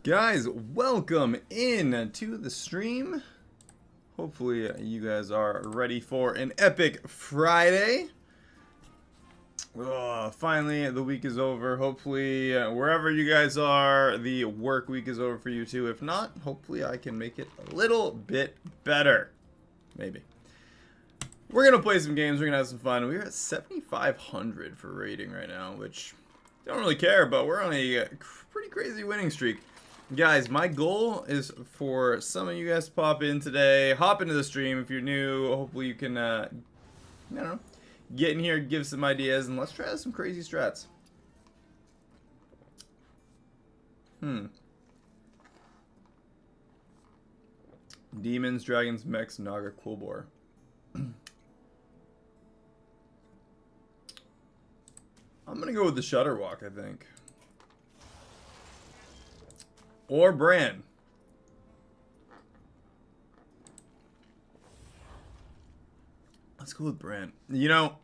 Guys, welcome in to the stream. Hopefully you guys are ready for an epic Friday. Finally, the week is over. Hopefully, wherever you guys are, the work week is over for you too. If not, hopefully I can make it a little bit better. Maybe. We're going to play some games. We're going to have some fun. We're at 7,500 for rating right now, which I don't really care, but we're on a pretty crazy winning streak. Guys, my goal is for some of you guys to pop in today, hop into the stream if you're new. Hopefully you can, I don't know, get in here, give some ideas, and let's try some crazy strats. Demons, dragons, mechs, naga, coolbore. I'm gonna go with the Shutterwalk, I think. Or Bran. Let's go with Bran. You know,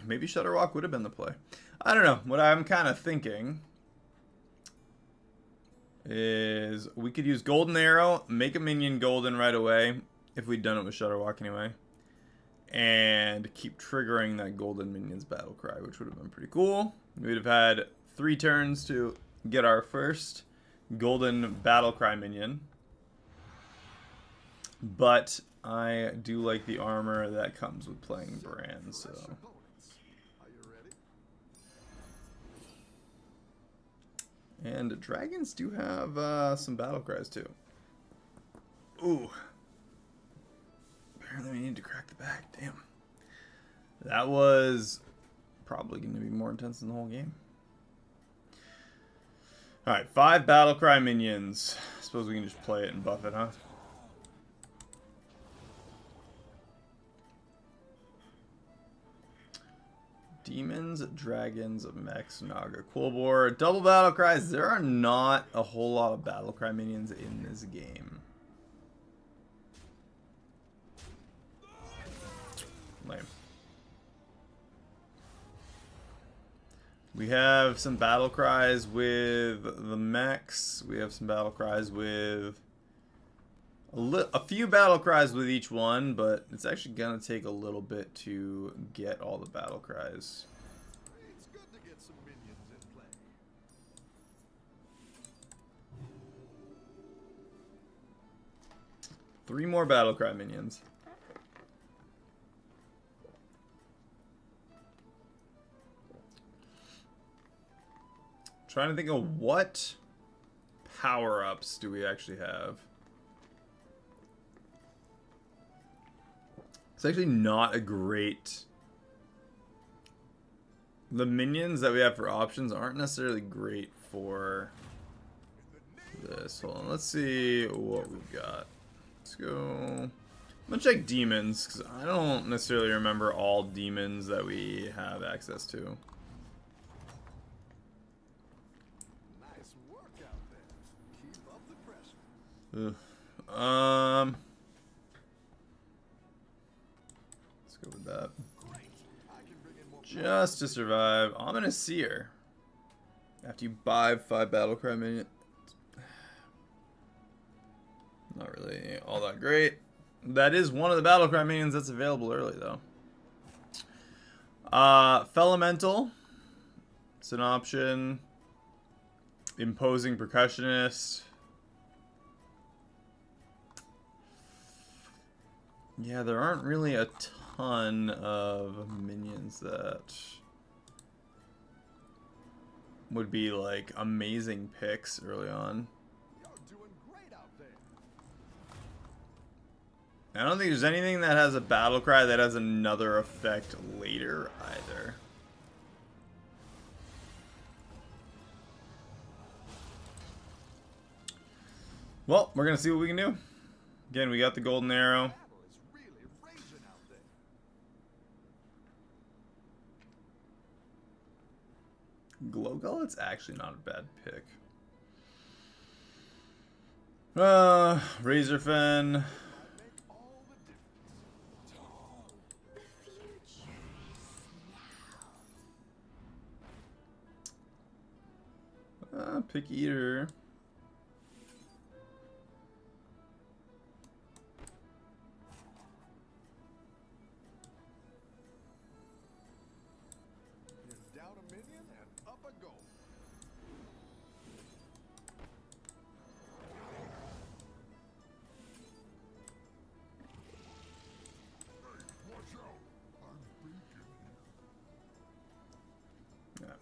maybe Shutterwalk would have been the play. I don't know. What I'm kind of thinking is we could use Golden Arrow, make a minion golden right away, if we'd done it with Shutterwalk anyway, and keep triggering that golden minion's battle cry, which would have been pretty cool. We'd have had 3 turns to get our first golden battle cry minion, but I do like the armor that comes with playing Bran, so and dragons do have some battle cries too. Ooh, apparently we need to crack the back. Damn, that was probably going to be more intense than the whole game. Alright, 5 Battlecry minions. Suppose we can just play it and buff it, huh? Demons, dragons, mechs, naga, coolbore. Double Battlecries. There are not a whole lot of Battlecry minions in this game. Lame. We have some battle cries with the mechs. We have some battle cries with a few battle cries with each one, but it's actually gonna take a little bit to get all the battle cries. It's good to get some minions in play. 3 more battle cry minions. Trying to think of what power-ups do we actually have. It's actually not a great... The minions that we have for options aren't necessarily great for this. Hold on, let's see what we've got. Let's go... I'm gonna check demons, because I don't necessarily remember all demons that we have access to. Ugh. Let's go with that. Just to survive. I'm gonna see her. After you buy 5 Battlecry minions. Not really all that great. That is one of the Battlecry minions that's available early though. Felemental. It's an option. Imposing Percussionist. Yeah, there aren't really a ton of minions that would be like amazing picks early on. You're doing great out there. I don't think there's anything that has a battle cry that has another effect later either. Well, we're gonna see what we can do. Again, we got the golden arrow. Glow Gullet's actually not a bad pick. Razorfen. Pick Eater.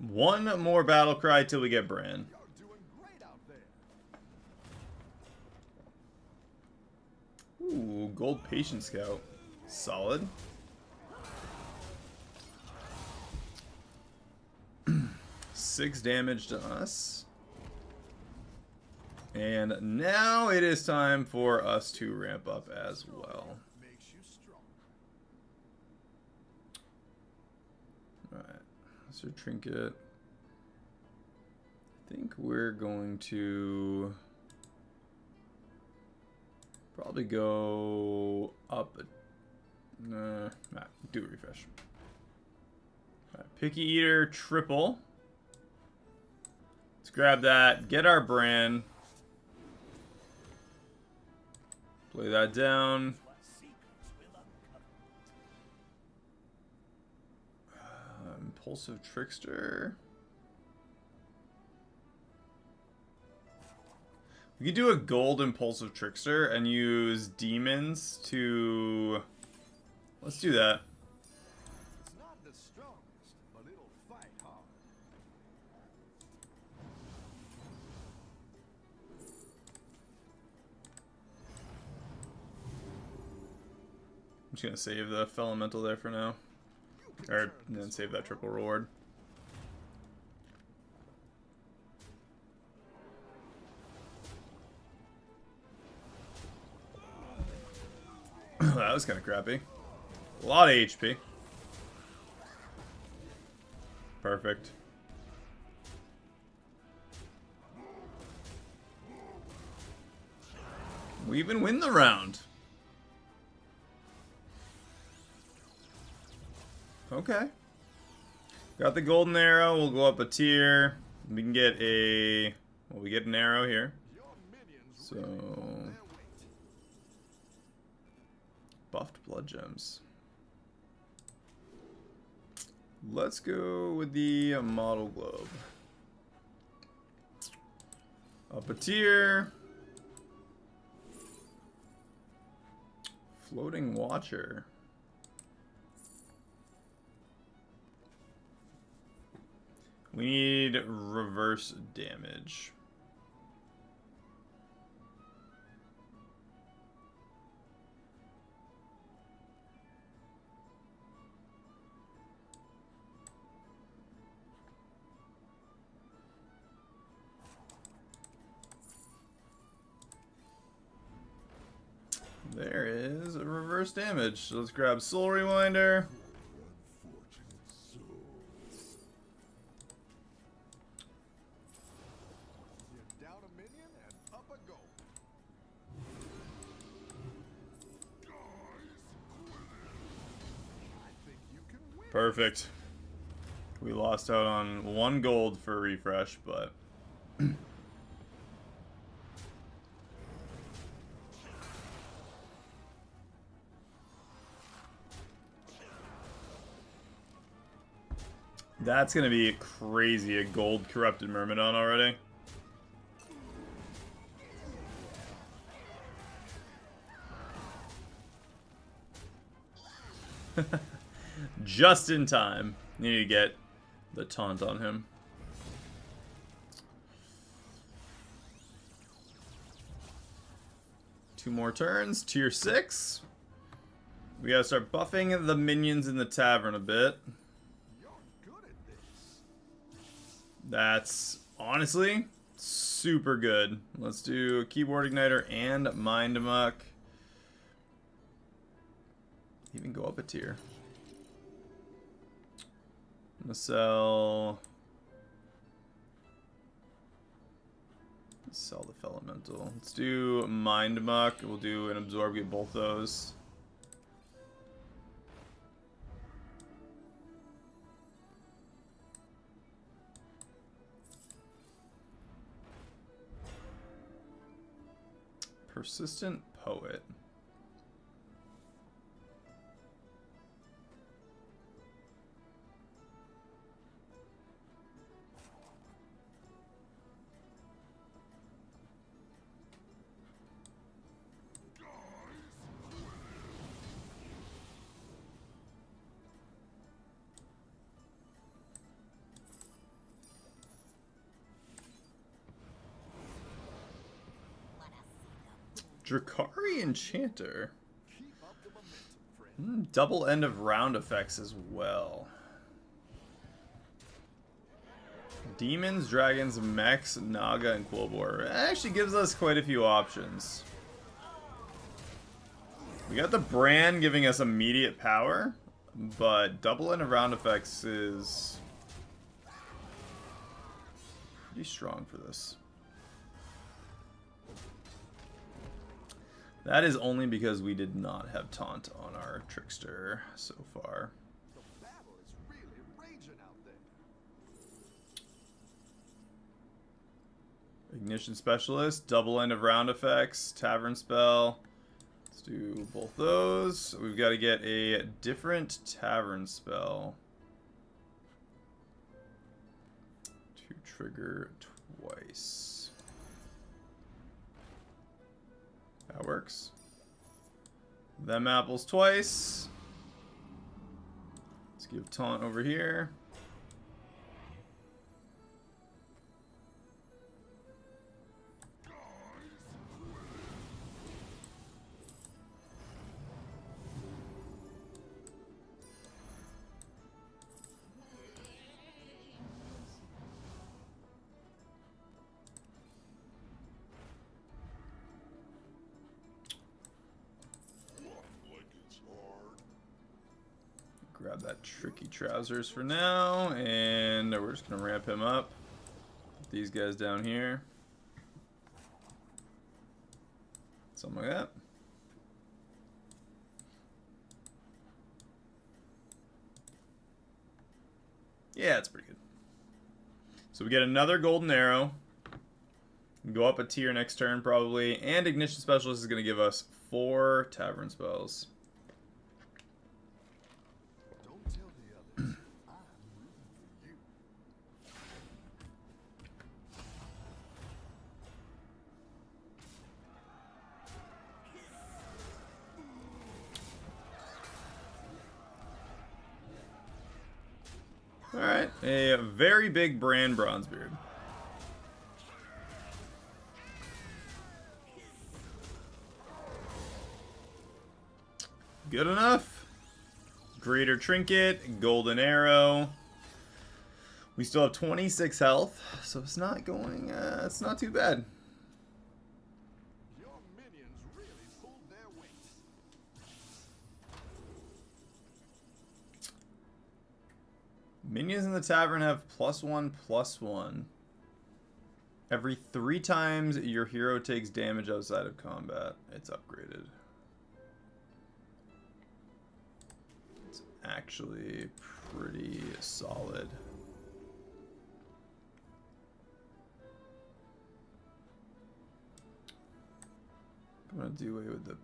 One more battle cry till we get Bran. You're doing great out there. Ooh, gold patient scout. Solid. Six damage to us. And now it is time for us to ramp up as well. Makes you strong. Alright. So trinket. I think we're going to probably go up. Nah, do a refresh. Alright, Picky Eater triple. Let's grab that. Get our Bran. Play that down. Impulsive Trickster. We could do a gold Impulsive Trickster and use demons to... Let's do that. It's not the strongest, but it'll fight hard. I'm just gonna save the Elemental there for now. Or then save that triple reward. That was kind of crappy. A lot of HP. Perfect. We even win the round. Okay. Got the golden arrow. We'll go up a tier. We can get a... Well, we get an arrow here. Your minions So... really pull their weight. Buffed blood gems. Let's go with the model globe. Up a tier. Floating watcher. We need reverse damage. There is a reverse damage. So let's grab Soul Rewinder. You're down a minion and up a goal. I think you can win. Perfect. We lost out on 1 gold for refresh, but... That's gonna be crazy, a gold corrupted Myrmidon already. Just in time. Need to get the taunt on him. Two more turns, tier 6. We gotta start buffing the minions in the tavern a bit. That's honestly super good. Let's do a Keyboard Igniter and Mind Muck. Even go up a tier. I'm gonna sell the Elemental. Let's do Mind Muck. We'll do an Absorb, get both those. Persistent Poet. Drakari Enchanter. Keep up the momentum, friend. Double end of round effects as well. Demons, Dragons, Mechs, Naga, and Quillbor. It actually gives us quite a few options. We got the brand giving us immediate power, but double end of round effects is pretty strong for this. That is only because we did not have taunt on our Trickster so far. The battle is really raging out there. Ignition Specialist, double end of round effects, Tavern Spell. Let's do both those. We've got to get a different Tavern Spell to trigger twice. That works. Them apples twice. Let's give taunt over here. Grab that Tricky Trousers for now, and we're just gonna ramp him up. Put these guys down here. Something like that. Yeah, it's pretty good. So we get another golden arrow. Go up a tier next turn probably, and Ignition Specialist is gonna give us 4 Tavern spells. Alright, a very big brand Bronzebeard. Good enough. Greater Trinket, Golden Arrow. We still have 26 health, so it's not going, it's not too bad. Your minions really pulled their weight. Minions in the tavern have +1/+1. Every 3 times your hero takes damage outside of combat, it's upgraded. It's actually pretty solid. I'm gonna do away with the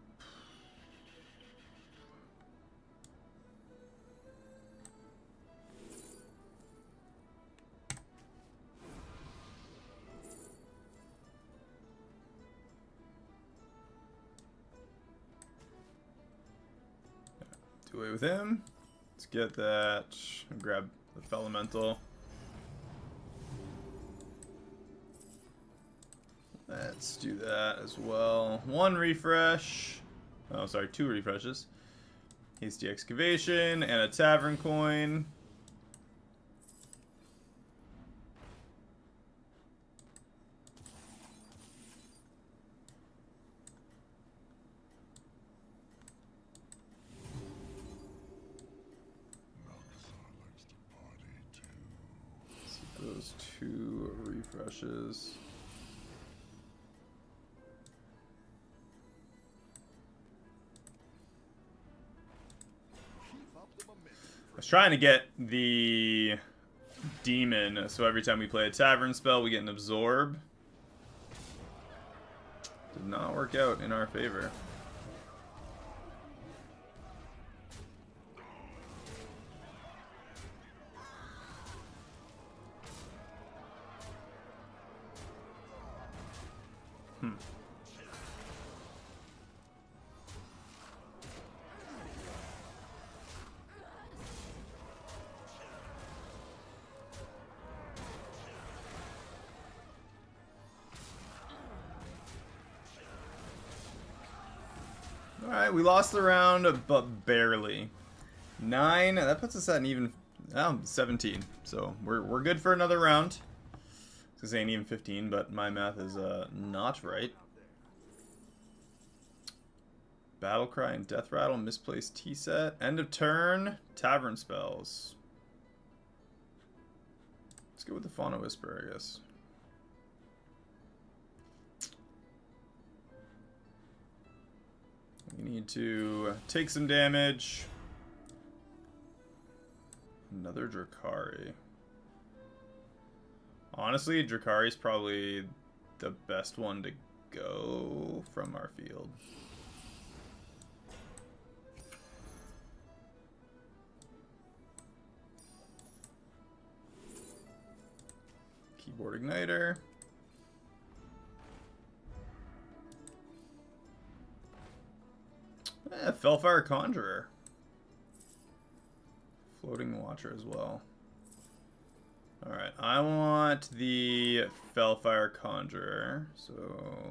do away with him. Let's get that. Grab the Fellemental. Let's do that as well. 1 refresh. Oh, sorry, 2 refreshes. Hasty Excavation and a Tavern Coin. Those 2 refreshes. I was trying to get the demon, so every time we play a tavern spell, we get an absorb. Did not work out in our favor. Alright, we lost the round, but barely. 9, that puts us at an even 17. So we're good for another round. I was gonna say an even 15, but my math is not right. Battle Cry and Death Rattle, misplaced T-set. End of turn, Tavern Spells. Let's go with the Fauna Whisper, I guess. We need to take some damage. Another Drakari. Honestly, Drakari is probably the best one to go from our field. Keyboard Igniter. Felfire Conjurer. Floating Watcher as well. Alright, I want the Felfire Conjurer. So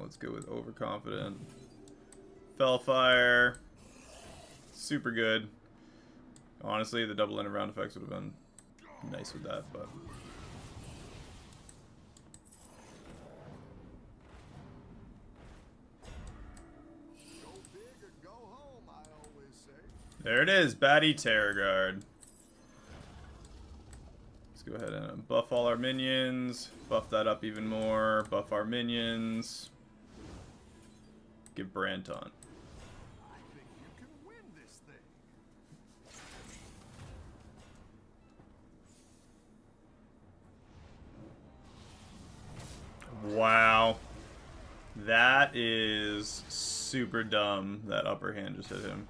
let's go with Overconfident. Felfire. Super good. Honestly, the double end of round effects would have been nice with that, but... There it is, Batty Terror Guard. Let's go ahead and buff all our minions, buff that up even more, buff our minions. Give Branton. I think you can win this thing. Wow. That is super dumb. That upper hand just hit him.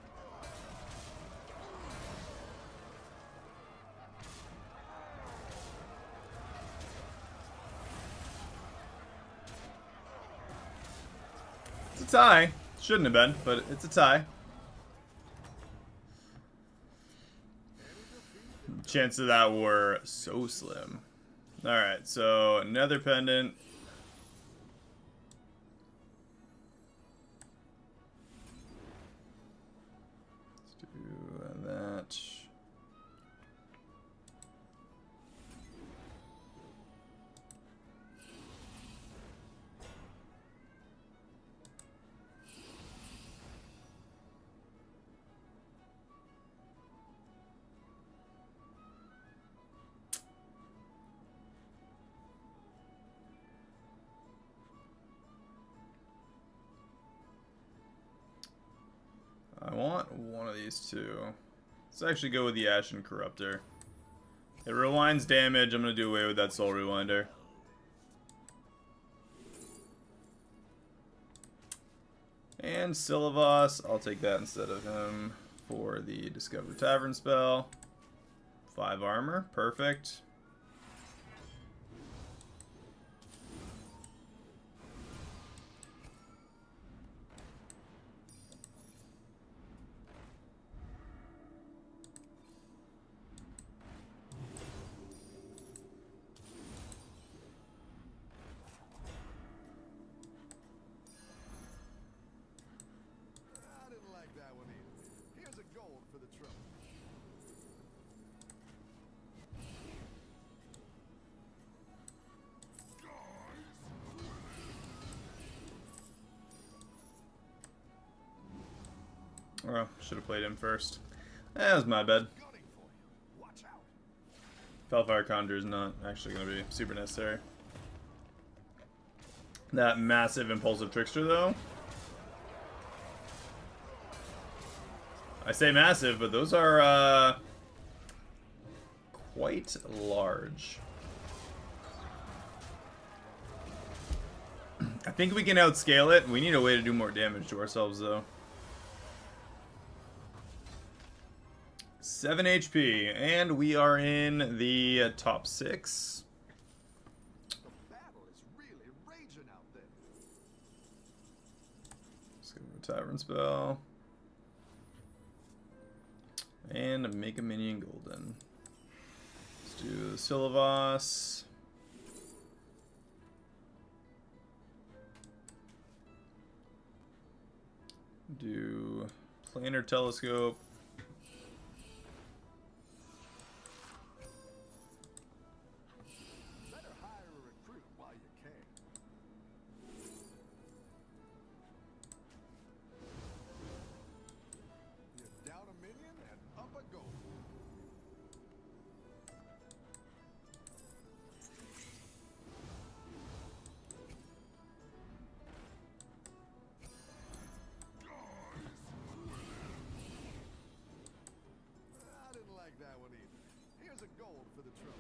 It's a tie. Shouldn't have been, but it's a tie. Chances of that were so slim. Alright, so another pendant. Let's do that. I want one of these two. Let's actually go with the Ashen Corruptor. It rewinds damage. I'm going to do away with that Soul Rewinder. And Silivos, I'll take that instead of him for the Discover Tavern spell. 5 armor, perfect. Oh, should have played him first. That was my bad. Felfire Conjure is not actually going to be super necessary. That massive Impulsive Trickster, though. I say massive, but those are quite large. I think we can outscale it. We need a way to do more damage to ourselves, though. 7 HP, and we are in the top 6. The battle is really raging out there. Let's go with a Tavern spell. And make a minion golden. Let's do the Silivos. Do planar telescope. Better hire a recruit while you can. You're down a minion and up a goal. I didn't like that one either. Here's a gold for the trouble.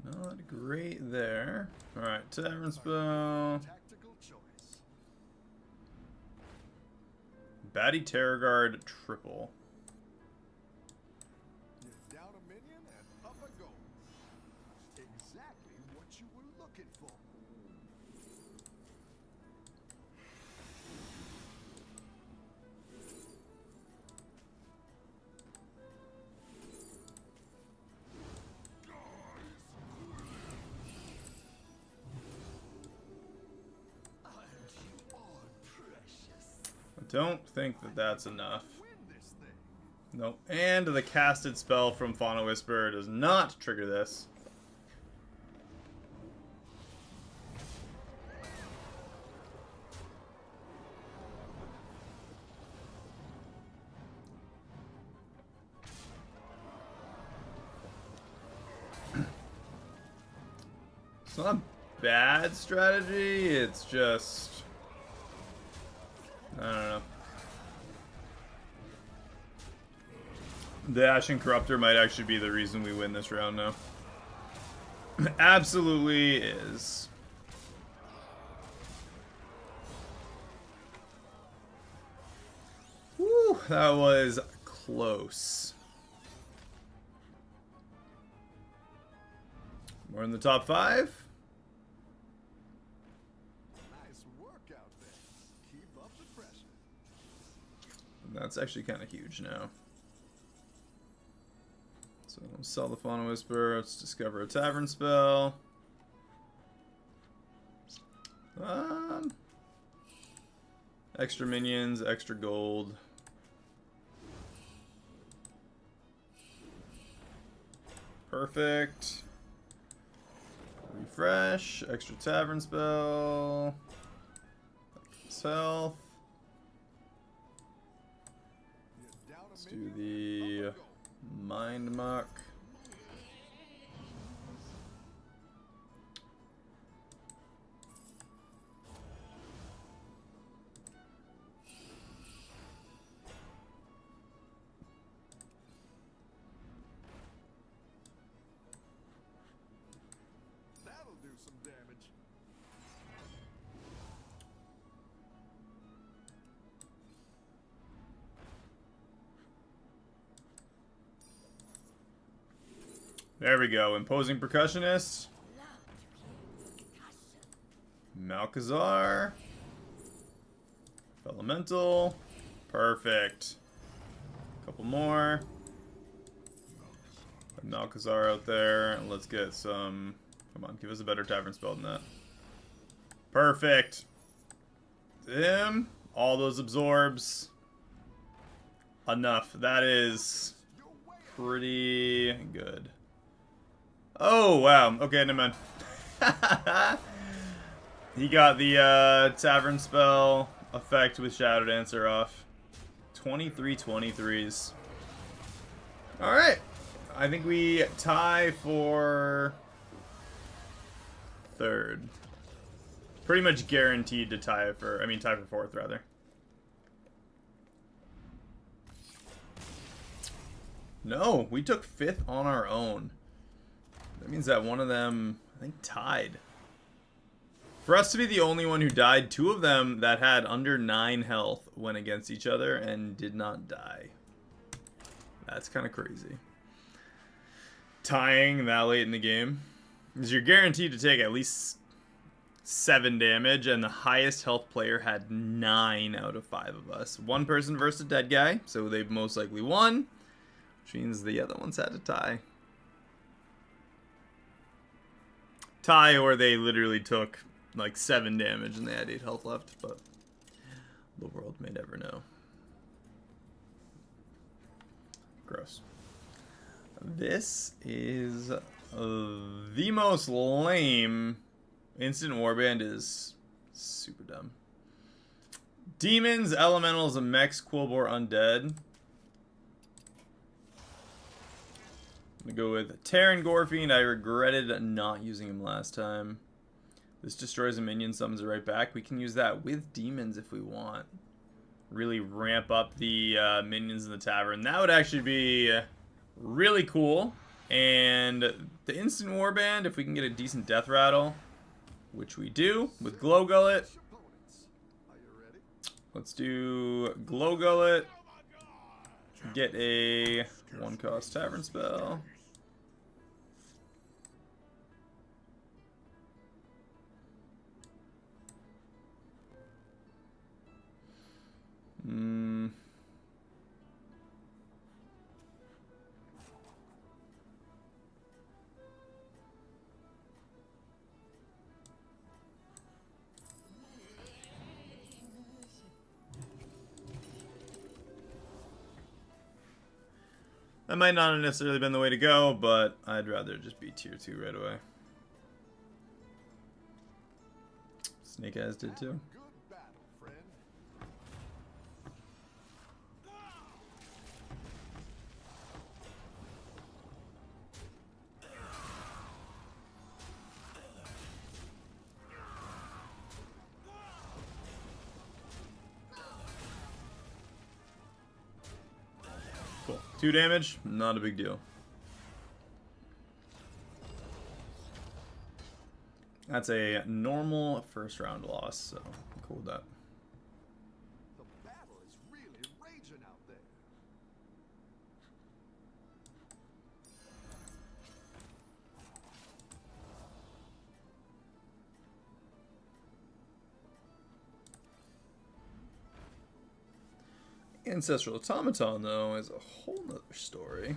Not great there. Alright, Tavern Spell. Tactical choice. Batty Terror Guard triple. You're down a minion and up a goal. Exactly what you were looking for. I don't think that that's enough. Win this thing. Nope. And the casted spell from Fauna Whisper does not trigger this. It's not a bad strategy, it's just... I don't know. The Ashen Corruptor might actually be the reason we win this round now. Absolutely is. Woo, that was close. We're in the top 5. Nice work out there. Keep up the pressure. That's actually kind of huge now. So let's sell the Fauna Whisper. Let's discover a Tavern Spell. Extra minions, extra gold. Perfect. Refresh, extra Tavern Spell. Health. You're down a Let's do minion, the up a goal. Mind Muck. That'll do some damage. There we go. Imposing Percussionist. Malkazar. Elemental. Perfect. Couple more. Put Malkazar out there. And let's get some... Come on, give us a better Tavern Spell than that. Perfect. Him. All those absorbs. Enough. That is pretty good. Oh, wow. Okay, never mind. He got the Tavern Spell effect with Shadow Dancer off. 23 23s. Alright. I think we tie for third. Pretty much guaranteed to tie for, tie for fourth, rather. No, we took fifth on our own. That means that one of them, I think, tied. For us to be the only one who died, two of them that had under 9 health went against each other and did not die. That's kind of crazy. tying that late in the game is you're guaranteed to take at least 7 damage, and the highest health player had 9 out of 5 of us. One person versus a dead guy, so they most likely won, which means the other ones had to tie. Tie, or they literally took like 7 damage and they had 8 health left, but the world may never know. Gross. This is the most lame. Instant Warband is super dumb. Demons, Elementals, Mechs, Quillbore, Undead. I'm gonna go with Terran Gorfiend. I regretted not using him last time. This destroys a minion, summons it right back. We can use that with demons if we want. Really ramp up the minions in the tavern. That would actually be really cool. And the instant warband, if we can get a decent death rattle, which we do with Glow Gullet. Let's do Glow Gullet. Get a 1-cost tavern spell. That might not have necessarily been the way to go, but I'd rather just be tier 2 right away. Snake Eyes did too. Cool. 2 damage, not a big deal. That's a normal first round loss, so I'm cool with that. The battle is really raging out there. Ancestral Automaton, though, is a whole nother story.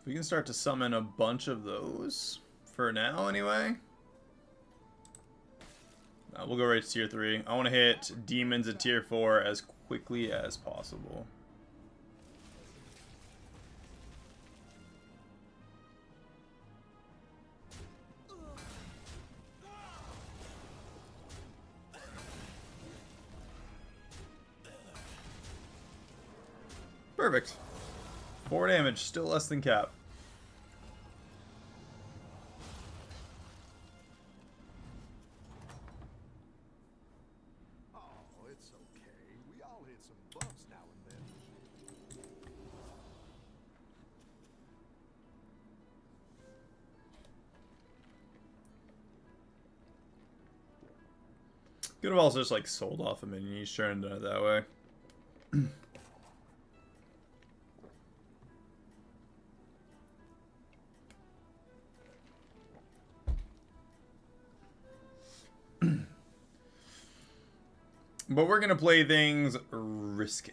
We can start to summon a bunch of those, for now anyway. We'll go right to tier 3. I want to hit demons at tier 4 as quickly as possible. Perfect. 4 damage, still less than cap. Oh, it's okay. We all hit some bumps now and then. Could have also just like sold off a minion each turn and done it that way. But we're gonna play things risque.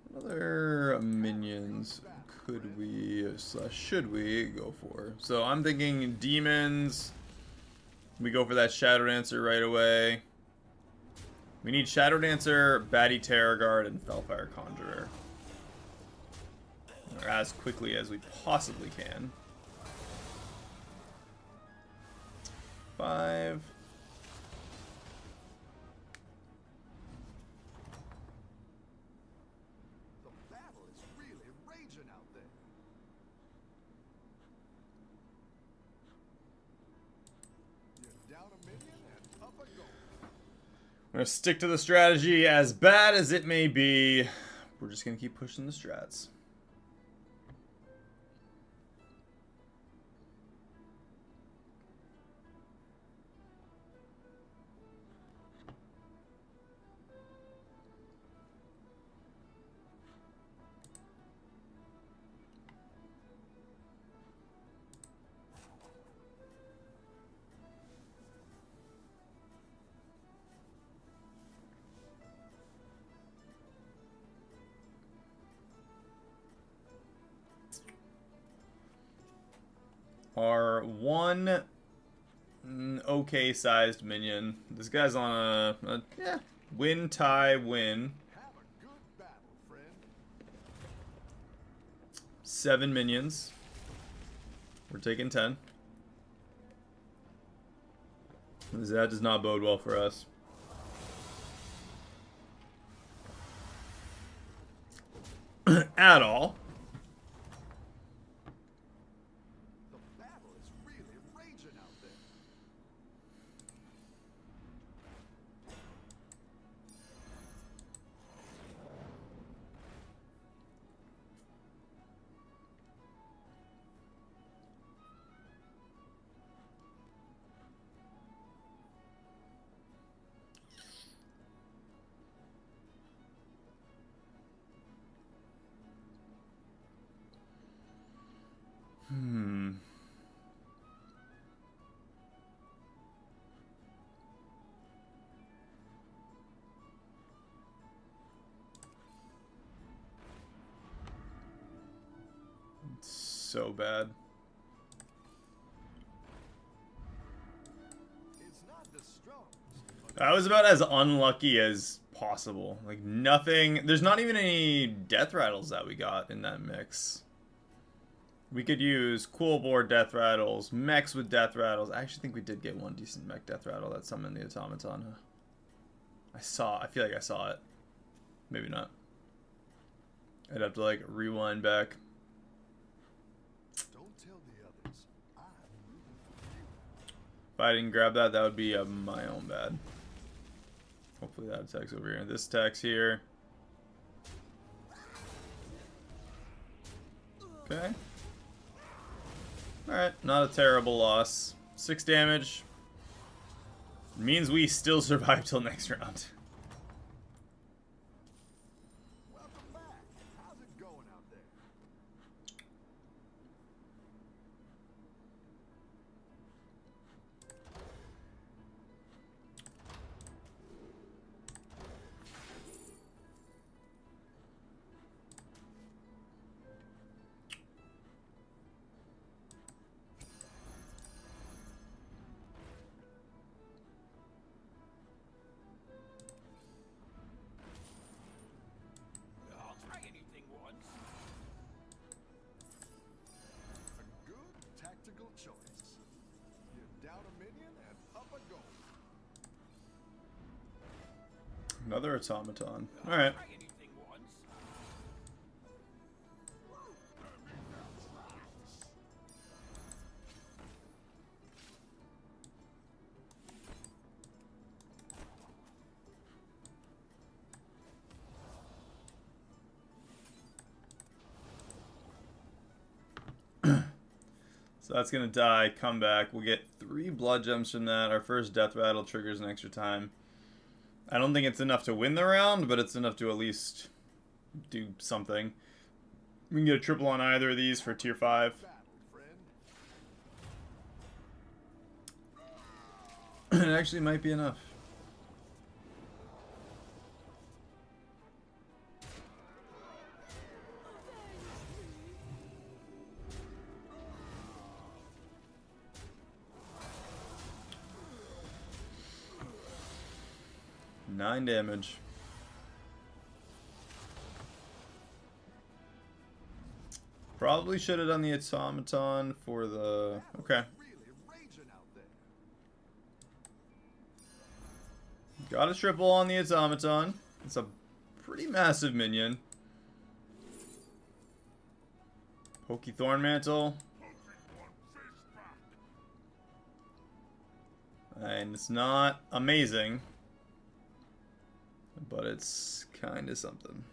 What other minions could we / should we go for? So I'm thinking demons. We go for that Shadow Dancer right away. We need Shadow Dancer, Batty Terror Guard, and Felfire Conjurer. Or as quickly as we possibly can. 5. The battle is really raging out there. You're down a minion and up a goal. We're gonna stick to the strategy, as bad as it may be. We're just gonna keep pushing the strats. our one okay sized minion. This guy's on a yeah, win, tie, win. Have a good battle, friend. 7 minions. We're taking 10. That does not bode well for us. At all. The battle is really raging out there. So bad. It's not the strongest, but I was about as unlucky as possible. Like nothing. There's not even any death rattles that we got in that mix. We could use cool board death rattles, mechs with death rattles. I actually think we did get one decent mech death rattle that summoned the automaton. I feel like I saw it. Maybe not. I'd have to like rewind back. don't tell the others. I'm rooting for you. If I didn't grab that, that would be my own bad. Hopefully that attacks over here. This attacks here. Okay. Alright, not a terrible loss. 6 damage. Means we still survive till next round. Welcome back. How's it going out there? I'll try anything once. A good tactical choice. You down a minion and up a goal. Another automaton. Alright. Try anything once. So that's gonna die, come back. We'll get 3 blood gems from that. Our first death rattle triggers an extra time. I don't think it's enough to win the round, but it's enough to at least do something. We can get a triple on either of these for tier 5. Battle, friend. It actually might be enough. Nine damage. Probably should have done the automaton for the... Okay. Really raging out there. Got a triple on the automaton. It's a pretty massive minion. Pokey Thorn Mantle. And it's not amazing. But it's kind of something.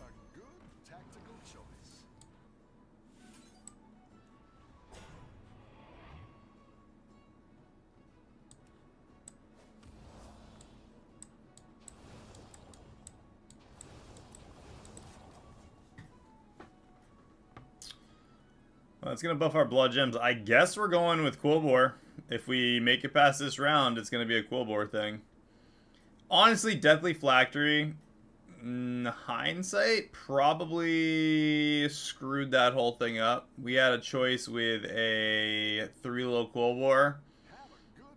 A good tactical choice. Well, it's going to buff our blood gems. I guess we're going with Quillbore. If we make it past this round, it's going to be a Quillbore thing. Honestly, Deathly Phylactery, in hindsight, probably screwed that whole thing up. We had a choice with a 3-low Quillbore,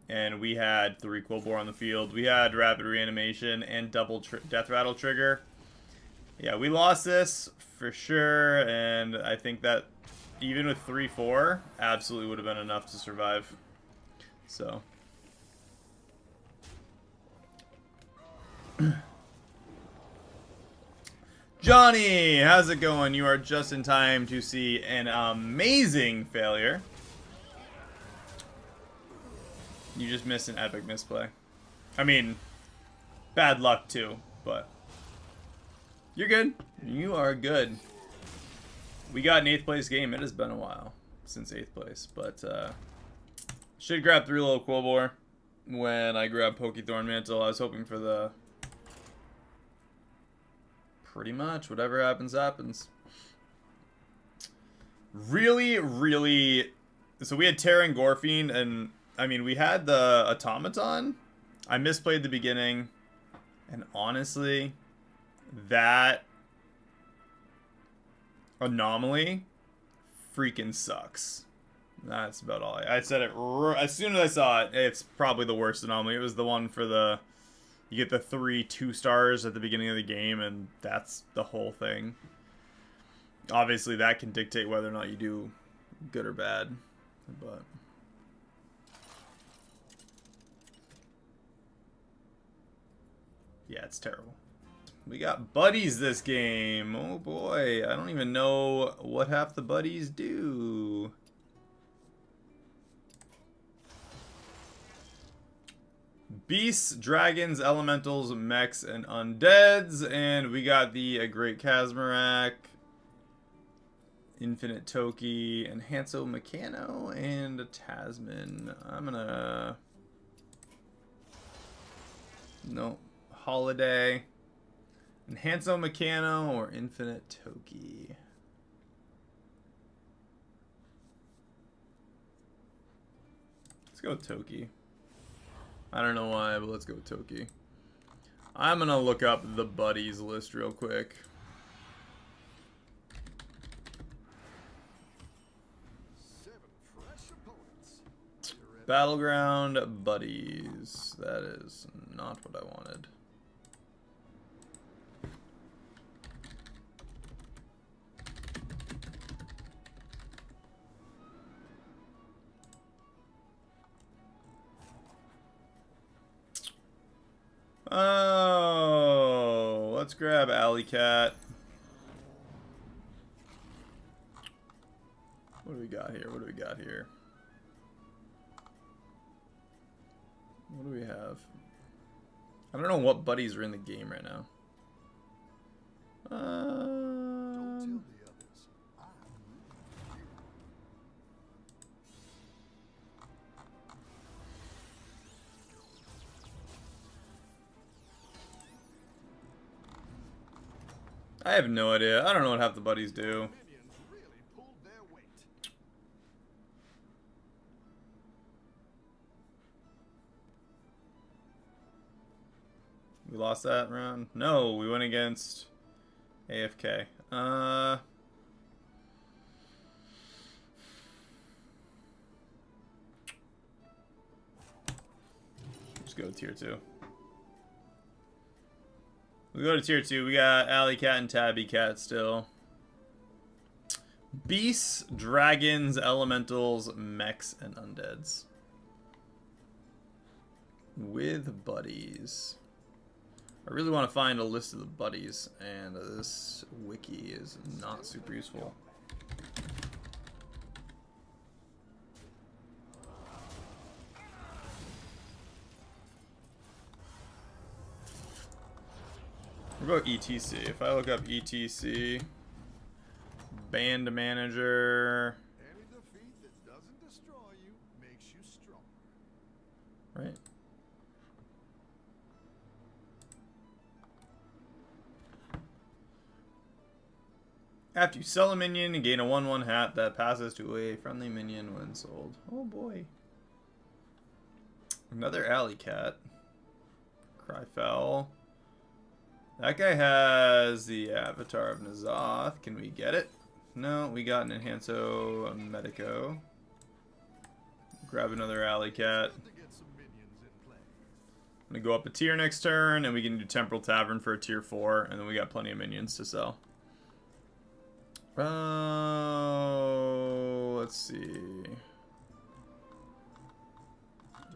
and we had 3 Quillbore on the field. We had Rapid Reanimation and double Death Rattle trigger. Yeah, we lost this for sure, and I think that even with 3-4, absolutely would have been enough to survive. So... Johnny, how's it going? You are just in time to see an amazing failure. You just missed an epic misplay. I mean, bad luck too, but you're good. You are good. We got an 8th place game. It has been a while since 8th place, but should grab 3-low Quillbore when I grab Pokethorn Mantle. I was hoping for the... Pretty much. Whatever happens, happens. Really, really... So we had Terran Gorfiend, and... I mean, we had the Automaton. I misplayed the beginning. And honestly, that... Anomaly freaking sucks. That's about all. I said it... As soon as I saw it, it's probably the worst anomaly. It was the one for the... You get the 3 2-stars at the beginning of the game, and that's the whole thing. Obviously, that can dictate whether or not you do good or bad, but... Yeah, it's terrible. We got buddies this game. Oh boy, I don't even know what half the buddies do. Beasts, dragons, elementals, mechs, and undeads. And we got the Great Kazmarak, Infinite Toki, and Hanso Meccano, and a Tasman. I'm gonna... No. Holiday. And Hanso Meccano or Infinite Toki. Let's go with Toki. I don't know why, but let's go with Toki. I'm gonna look up the buddies list real quick. Battleground buddies. That is not what I wanted. Oh, let's grab Alley Cat. What do we got here? What do we got here? What do we have? I don't know what buddies are in the game right now. I have no idea. I don't know what half the buddies do. We lost that round? No, we went against AFK. Just go to tier 2. We go to tier 2. We got Alley Cat and Tabby Cat still. Beasts, dragons, elementals, mechs, and undeads. With buddies. I really want to find a list of the buddies, and this wiki is not super useful. What about ETC? If I look up ETC, band manager, Any defeat that doesn't destroy you makes you stronger. right? After you sell a minion, you gain a 1/1 hat that passes to a friendly minion when sold. Oh boy. Another alley cat. Cryfell. That guy has the Avatar of N'Zoth. Can we get it? No, we got an Enhanso Medico. Grab another alley cat. I'm gonna go up a tier next turn, and we can do Temporal Tavern for a tier 4, and then we got plenty of minions to sell. Let's see.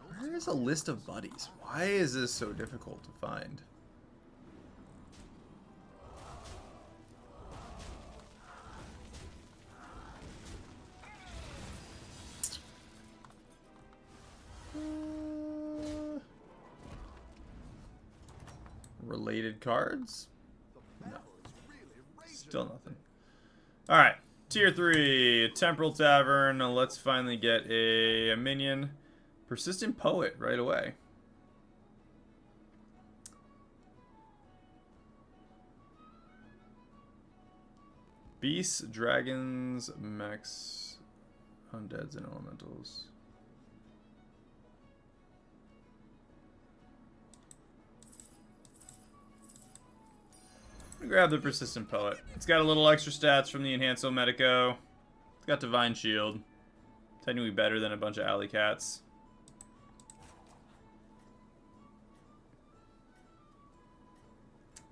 Where is a list of buddies? Why is this so difficult to find? Related cards? No. Still nothing. Alright. Tier 3. Temporal Tavern. Let's finally get a minion. Persistent Poet right away. Beasts, dragons, mechs, undeads, and elementals. Grab the Persistent Poet. It's got a little extra stats from the Enhanso Medico. It's got Divine Shield. Technically better than a bunch of alley cats.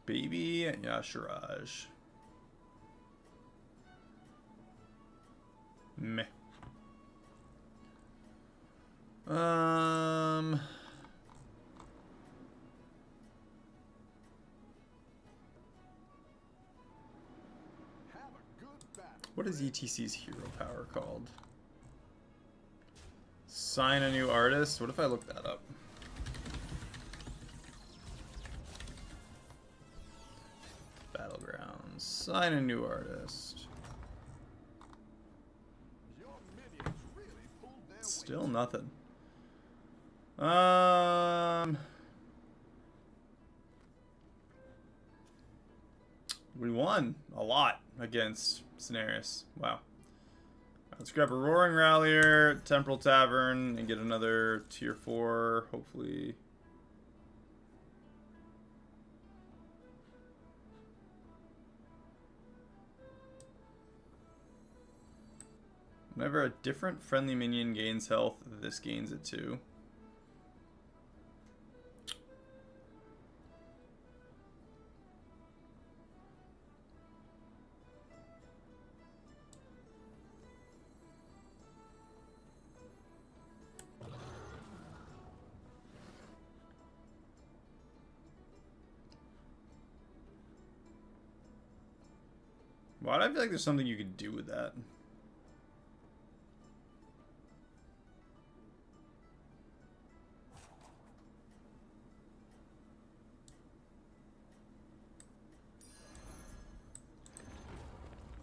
Baby Yashiraj. Meh. What is ETC's hero power called? Sign a new artist? What if I look that up? Battlegrounds. Sign a new artist. Still nothing. We won a lot against Cenarius. Wow. Let's grab a Roaring Rallier, Temporal Tavern, and get another tier 4, hopefully. Whenever a different friendly minion gains health, this gains it too. Why do I feel like there's something you could do with that?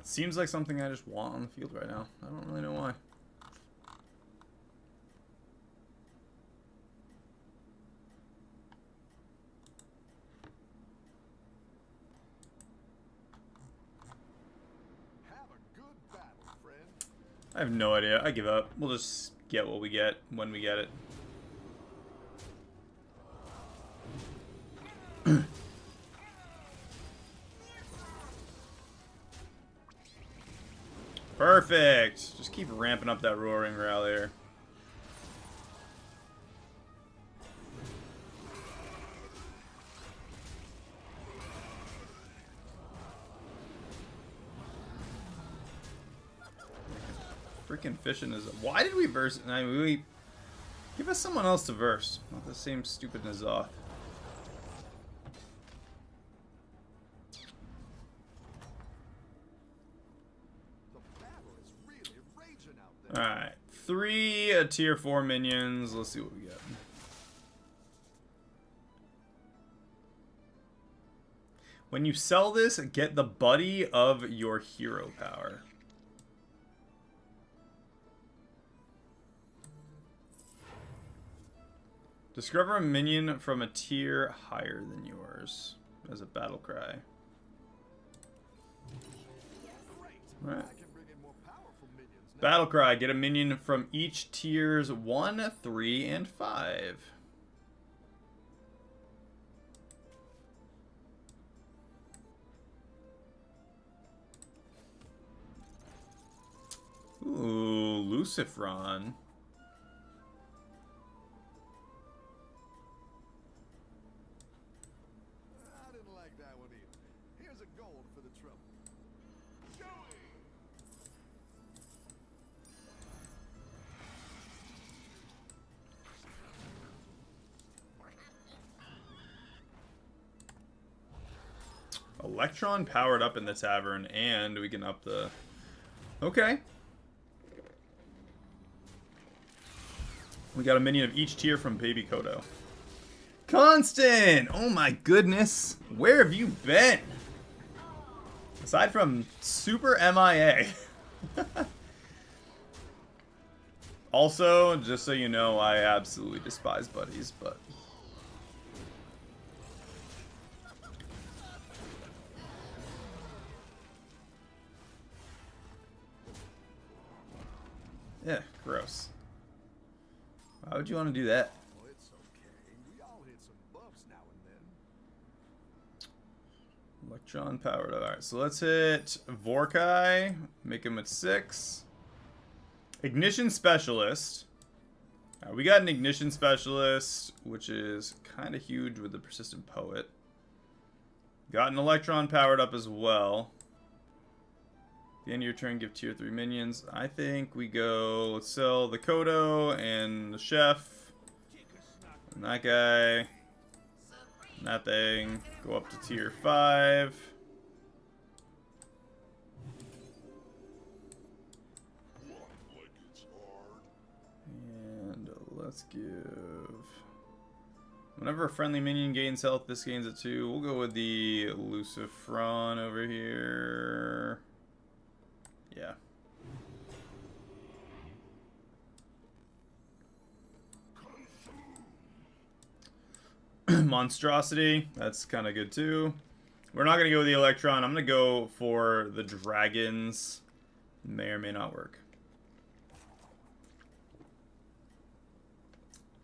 Seems like something I just want on the field right now. I don't really know why. I have no idea. I give up. We'll just get what we get when we get it. Perfect. Just keep ramping up that Roaring Rallier. Freaking fishing is. Why did we verse? I mean, we give us someone else to verse, not the same stupid N'Zoth. All right, 3 tier 4 minions. Let's see what we get. When you sell this, get the buddy of your hero power. Discover a minion from a tier higher than yours as a battle cry. All right. I can bring in more powerful minions now. Battle Cry. Get a minion from each tiers 1, 3, and 5. Ooh, Lucifron. I didn't like that one either. Here's a gold for the trouble. Electron powered up in the tavern, and we can up the... Okay. We got a minion of each tier from Baby Kodo. Constant! Oh my goodness. Where have you been? Aside from super MIA. Also, just so you know, I absolutely despise buddies, but... Yeah, gross. Why would you want to do that? Oh, it's okay. We all hit some bumps now and then. Electron powered. Alright, so let's hit Vorkai. Make him at 6. Ignition Specialist. We got an Ignition Specialist, which is kind of huge with the Persistent Poet. Got an Electron powered up as well. At the end of your turn, give tier 3 minions. I think we go, let's sell the Kodo and the Chef. And that guy. And that thing. Go up to tier 5. And let's give... Whenever a friendly minion gains health, this gains it too. We'll go with the Lucifron over here. Yeah. Monstrosity. That's kind of good too. We're not going to go with the Electron. I'm going to go for the Dragons. May or may not work.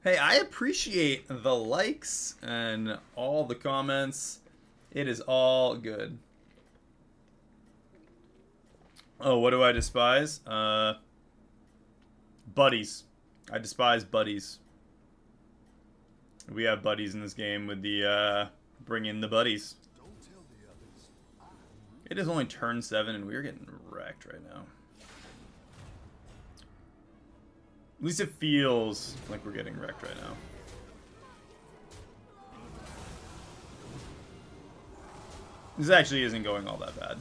Hey, I appreciate the likes and all the comments. It is all good. Oh, what do I despise? Buddies. I despise buddies. We have buddies in this game with the, bring in the buddies. Don't tell the others. It is only turn 7 and we're getting wrecked right now. At least it feels like we're getting wrecked right now. This actually isn't going all that bad.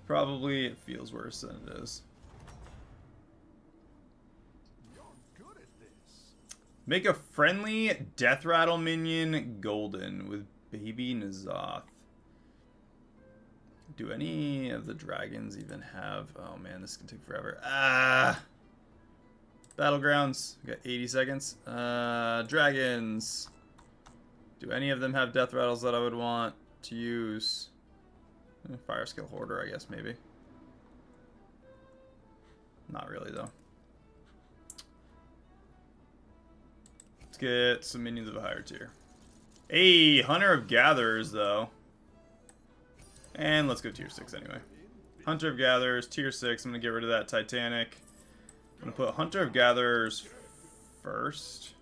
Probably it feels worse than it is. You're good at this. Make a friendly Death Rattle minion golden with Baby Nazoth. Do any of the dragons even have... Oh man, this can take forever. Ah! Battlegrounds. We got 80 seconds. Dragons. Do any of them have Death Rattles that I would want to use? Fire Skill Hoarder, I guess, maybe. Not really, though. Let's get some minions of a higher tier. Hey, Hunter of Gatherers, though. And let's go tier 6 anyway. Hunter of Gatherers, tier 6. I'm going to get rid of that Titanic. I'm going to put Hunter of Gatherers first.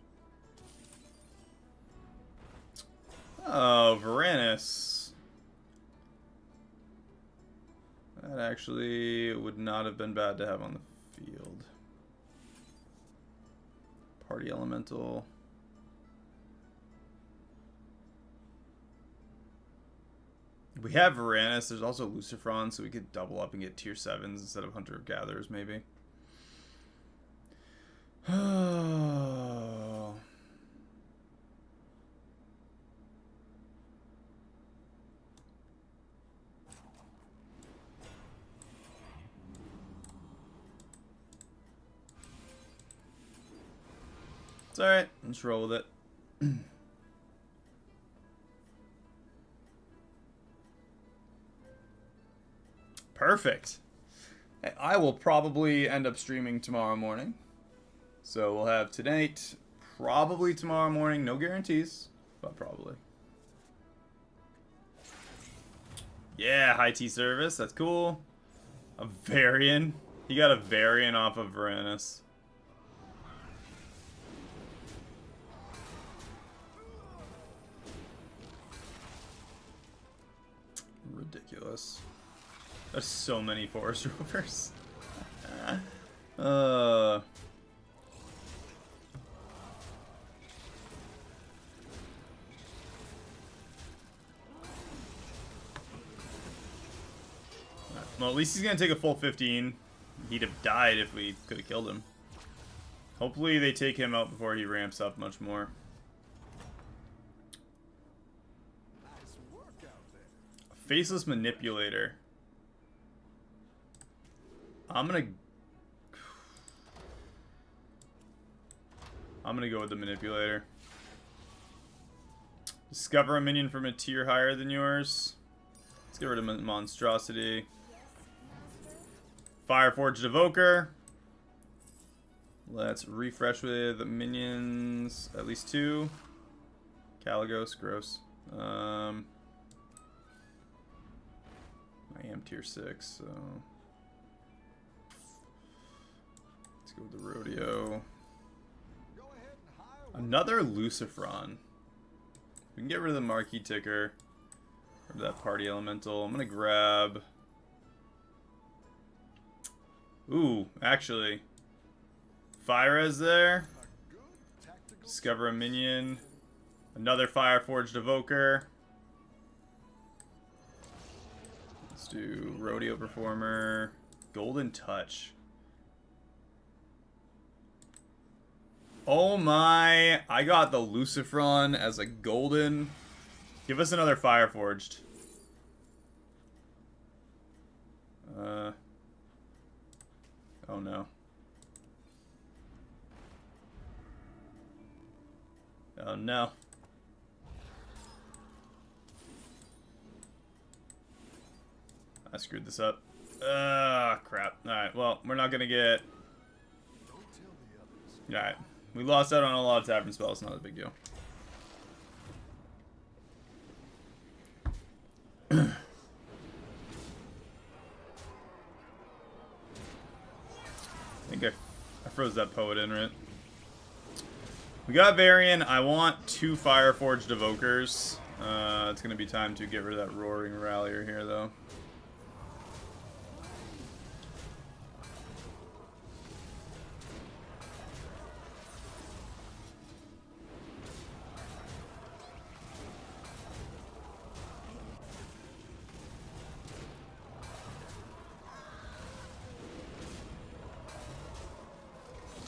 Oh, Varanus. That actually would not have been bad to have on the field. Party Elemental. We have Varanus. There's also Lucifron, so we could double up and get tier 7s instead of Hunter of Gatherers, maybe. Oh. alright. Let's roll with it. Perfect. I will probably end up streaming tomorrow morning. So we'll have tonight, probably tomorrow morning. No guarantees, but probably. Yeah, high tea service. That's cool. A Varian. He got a Varian off of Varanus. Ridiculous. There's so many Forest Rovers. Well, at least he's gonna take a full 15. He'd have died if we could have killed him. Hopefully they take him out before he ramps up much more. Nice work out there. A Faceless Manipulator. I'm gonna go with the Manipulator. Discover a minion from a tier higher than yours. Let's get rid of Monstrosity. Fireforged Evoker. Let's refresh with minions. At least 2. Caligos, gross. I am tier 6, so... Let's go with the Rodeo. Go ahead and hire Another Lucifron. We can get rid of the Marquee Ticker. Rid of that Party Elemental. I'm gonna grab... Ooh, actually. Fire-Res there. a good tactical Discover a minion. Another Fireforged Evoker. Let's do Rodeo Performer. Golden Touch. Oh my, I got the Lucifron as a golden. Give us another Fireforged. Oh no. Oh no. I screwed this up. Crap. Alright, well, we're not gonna get... Don't tell the others. Alright. We lost out on a lot of tavern spells, not a big deal. I think I froze that poet in, right? We got Varian. I want 2 Fireforged Evokers. It's going to be time to get rid of that Roaring Rallier here, though.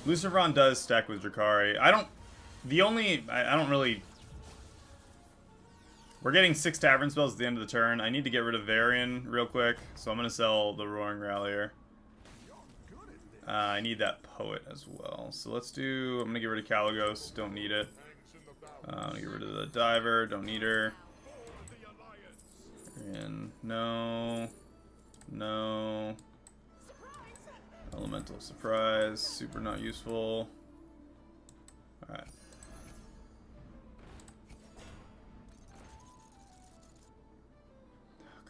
Lucifron does stack with Drakari. I don't really... We're getting 6 Tavern spells at the end of the turn. I need to get rid of Varian real quick, so I'm going to sell the Roaring Rallier. I need that Poet as well. So let's do... I'm going to get rid of Caligos. Don't need it. I'm going to get rid of the Diver. Don't need her. And no. No. Elemental Surprise, super not useful. Alright.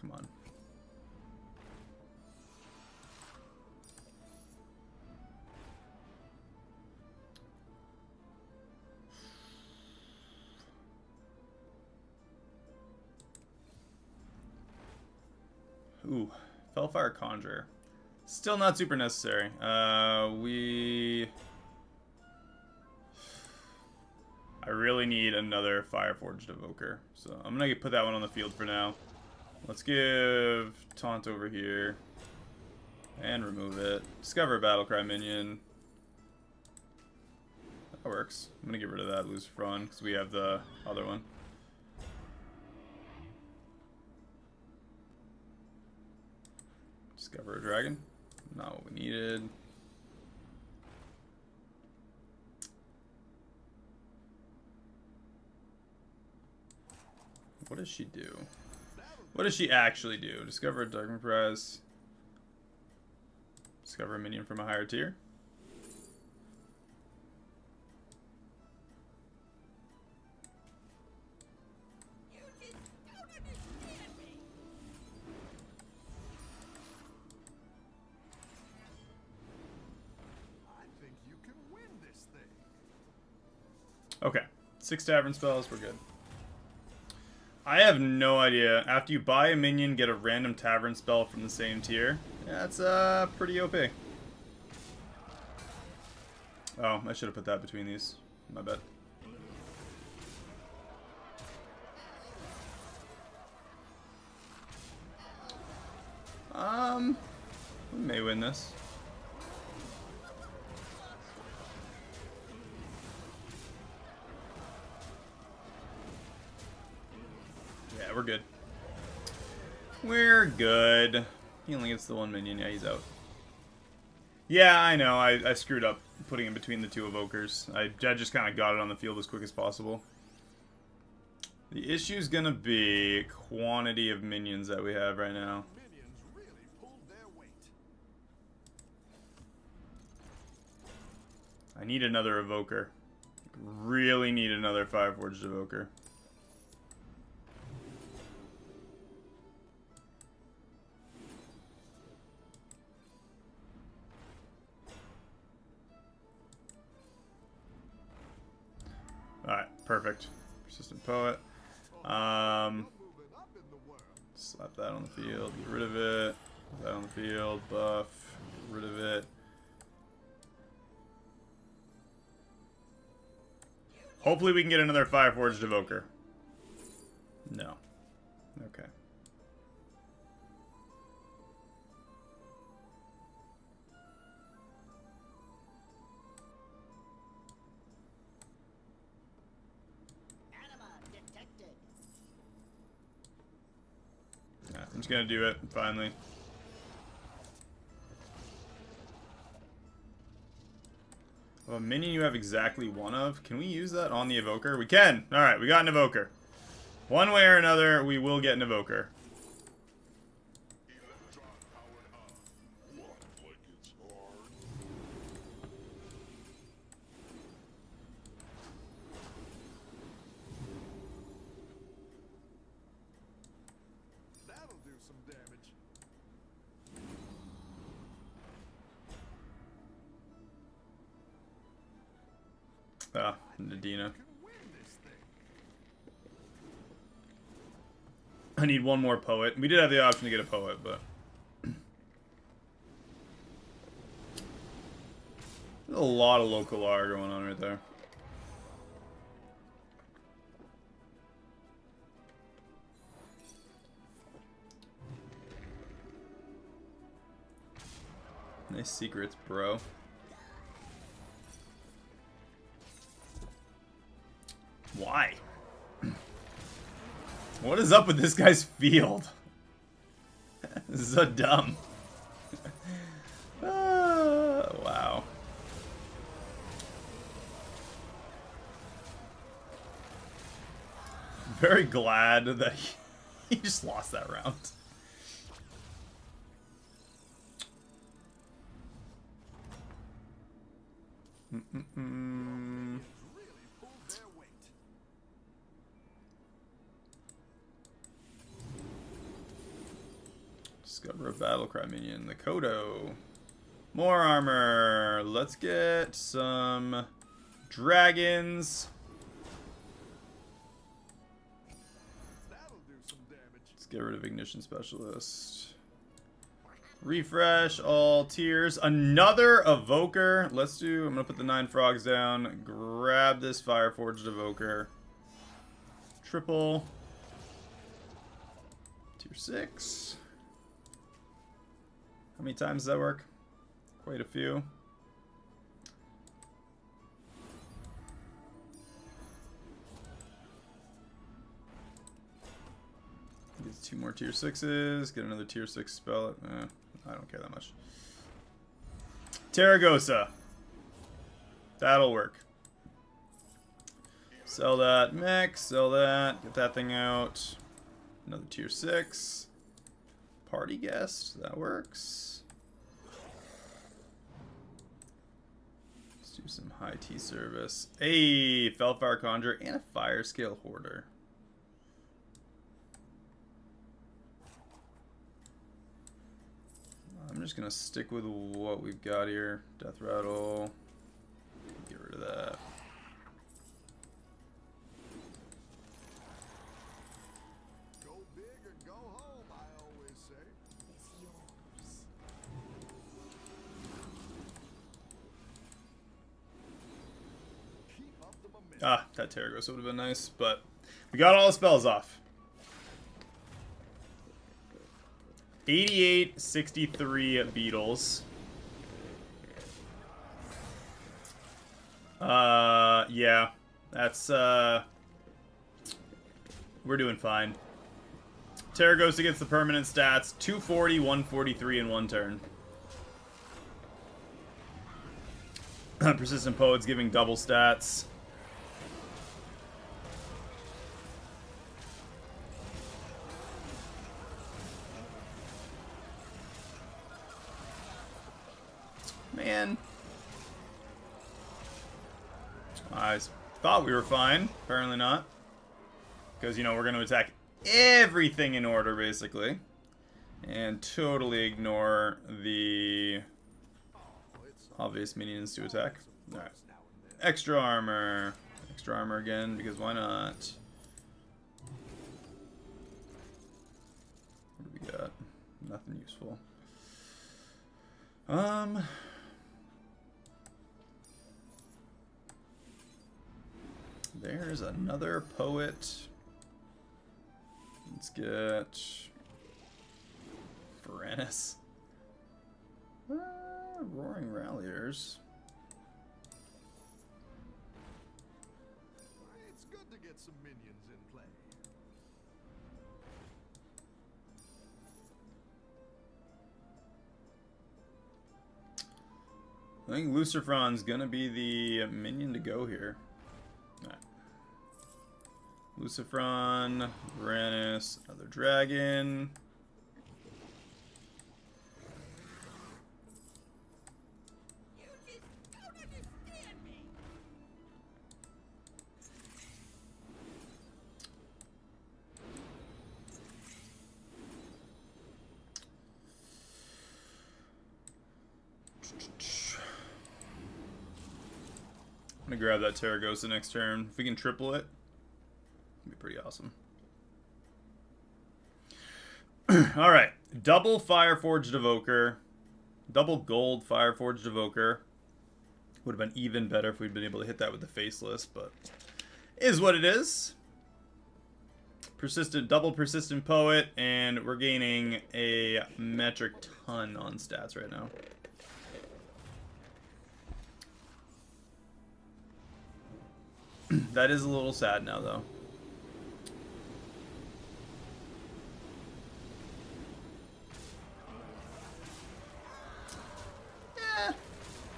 Come on. Ooh, Fellfire Conjure. Still not super necessary. I really need another Fireforged Evoker. So I'm going to put that one on the field for now. Let's give Taunt over here. And remove it. Discover a Battlecry minion. That works. I'm going to get rid of that Lucifron because we have the other one. Discover a Dragon. Not what we needed. What does she do? What does she actually do? Discover a Darkman prize. Discover a minion from a higher tier. You just don't understand me. I think you can win this thing. Okay. 6 tavern spells, we're good. I have no idea. After you buy a minion, get a random tavern spell from the same tier. Yeah, that's pretty OP. Oh, I should have put that between these. My bad. We may win this. Yeah, we're good. We're good. He only gets the one minion. Yeah, he's out. Yeah, I know. I screwed up putting in between the two evokers. I just kind of got it on the field as quick as possible. The issue's gonna be quantity of minions that we have right now. Minions really pulled their weight. I need another evoker. Really need another Fireforged evoker. Alright, perfect. Persistent Poet. Moving up in the world. Slap that on the field, get rid of it. Put that on the field, buff, get rid of it. Hopefully we can get another Fireforged evoker. No. Okay. Anima detected. Yeah, I'm just gonna do it, finally. A minion you have exactly one of. Can we use that on the evoker? We can! Alright, we got an evoker. One way or another, we will get an evoker. That'll do some damage. Ah, Nadina. Can win this thing. I need one more poet. We did have the option to get a poet, but... There's a lot of local R going on right there. Nice secrets, bro. Why? What is up with this guy's field? This is so dumb. Wow. I'm very glad that he just lost that round. Really pulled their weight. Discover a battlecry minion. The Kodo. More armor. Let's get some dragons. That'll do some damage. Let's get rid of Ignition Specialist. Refresh all tiers. Another evoker. Let's do. I'm gonna put the 9 frogs down. Grab this Fireforged evoker. Triple. Tier 6. How many times does that work? Quite a few. Get 2 more tier 6s. Get another tier 6 spell. I don't care that much. Terragosa. That'll work. Sell that mech, sell that, get that thing out. Another tier 6. Party guest, that works. Let's do some high T service. Hey, Felfire Conjurer and a Fire Scale Hoarder. I'm just gonna stick with what we've got here. Death Rattle. Get rid of that. Go big or go home, I always say. It's yours. Keep up the momentum. Ah, that Terragos would have been nice, but we got all the spells off. 88, 63 Beetles. Yeah, that's, we're doing fine. Terragos gets the permanent stats, 240, 143 in one turn. Persistent Poet's giving double stats. Man. I thought we were fine. Apparently not. Because, you know, we're going to attack everything in order, basically. And totally ignore the obvious minions to attack. Alright. Extra armor. Extra armor again, because why not? What do we got? Nothing useful. There's another poet. Let's get Varanus. Roaring Ralliers. It's good to get some minions in play. I think Lucifron's gonna be the minion to go here. Alright. Lucifron, Varanus, another dragon. You just don't understand me. I'm gonna grab that Terragosa next turn. If we can triple it, it'd be pretty awesome. Alright. Double Fireforged Evoker. Double gold Fireforged Evoker. Would have been even better if we'd been able to hit that with the Faceless, but is what it is. Double Persistent Poet, and we're gaining a metric ton on stats right now. That is a little sad now, though.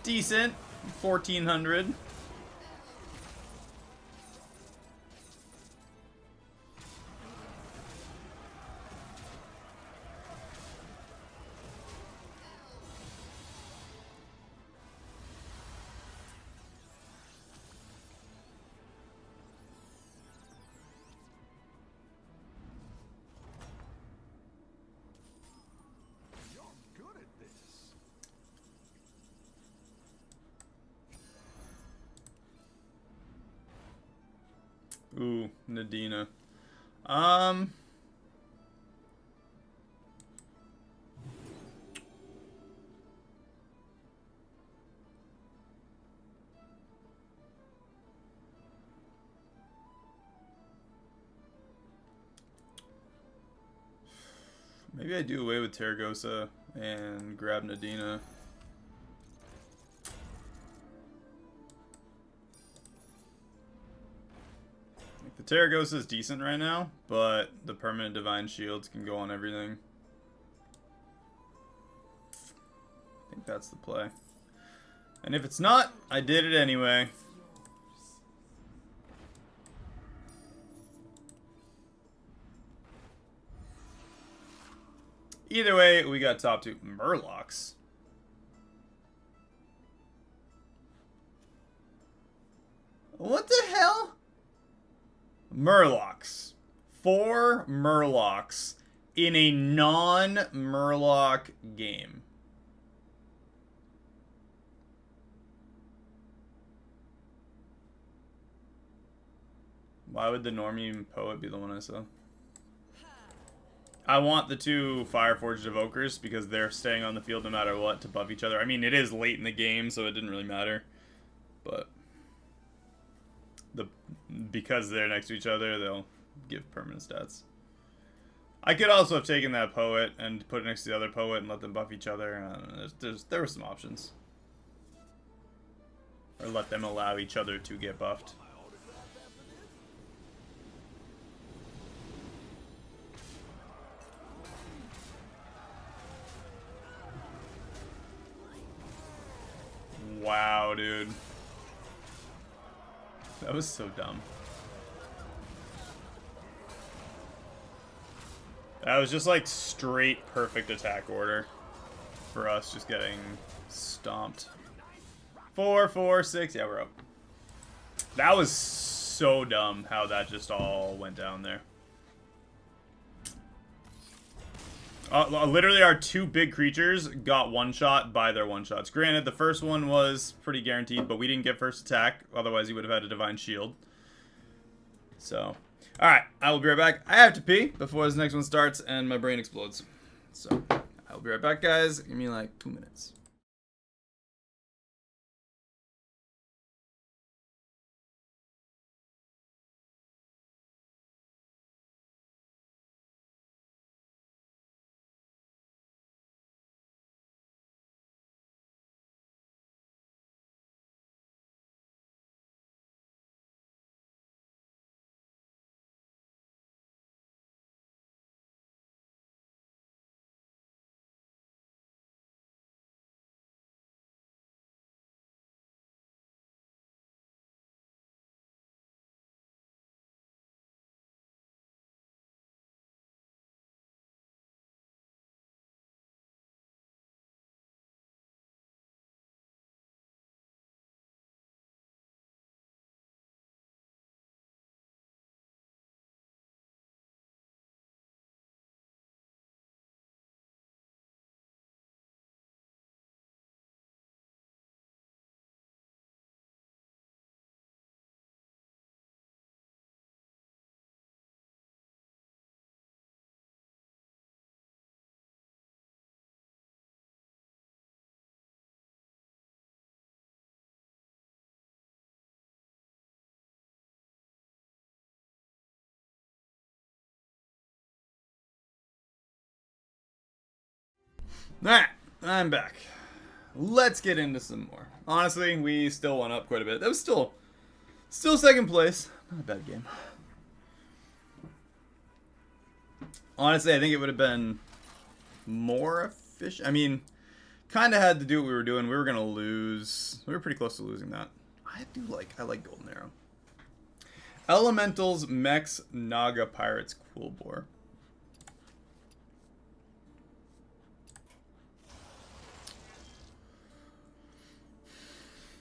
Decent. 1,400. You're good at this. Ooh, Nadina. Maybe I do away with Terragosa and grab Nadina. Like, the Terragosa is decent right now, but the permanent Divine Shields can go on everything. I think that's the play. And if it's not, I did it anyway. Either way, we got top 2 Murlocs. What the hell? Murlocs. 4 Murlocs in a non-Murloc game. Why would the normie poet be the one I saw? I want the 2 Fireforged Evokers because they're staying on the field no matter what to buff each other. I mean, it is late in the game, so it didn't really matter. But because they're next to each other, they'll give permanent stats. I could also have taken that poet and put it next to the other poet and let them buff each other. I don't know, there were some options. Or let them allow each other to get buffed. Wow, dude. That was so dumb. That was just like straight perfect attack order for us, just getting stomped. 4, 4, 6. Yeah, we're up. That was so dumb how that just all went down there. Literally, our 2 big creatures got one-shot by their one-shots. Granted, the first one was pretty guaranteed, but we didn't get first attack. Otherwise, he would have had a Divine Shield. So, alright, I will be right back. I have to pee before this next one starts and my brain explodes. So, I'll be right back, guys. Give me like 2 minutes. Alright, I'm back. Let's get into some more. Honestly, we still went up quite a bit. That was still second place. Not a bad game. Honestly, I think it would have been more efficient. I mean, kind of had to do what we were doing. We were going to lose. We were pretty close to losing that. I like Golden Arrow. Elementals, Mechs, Naga, Pirates, Quillbore.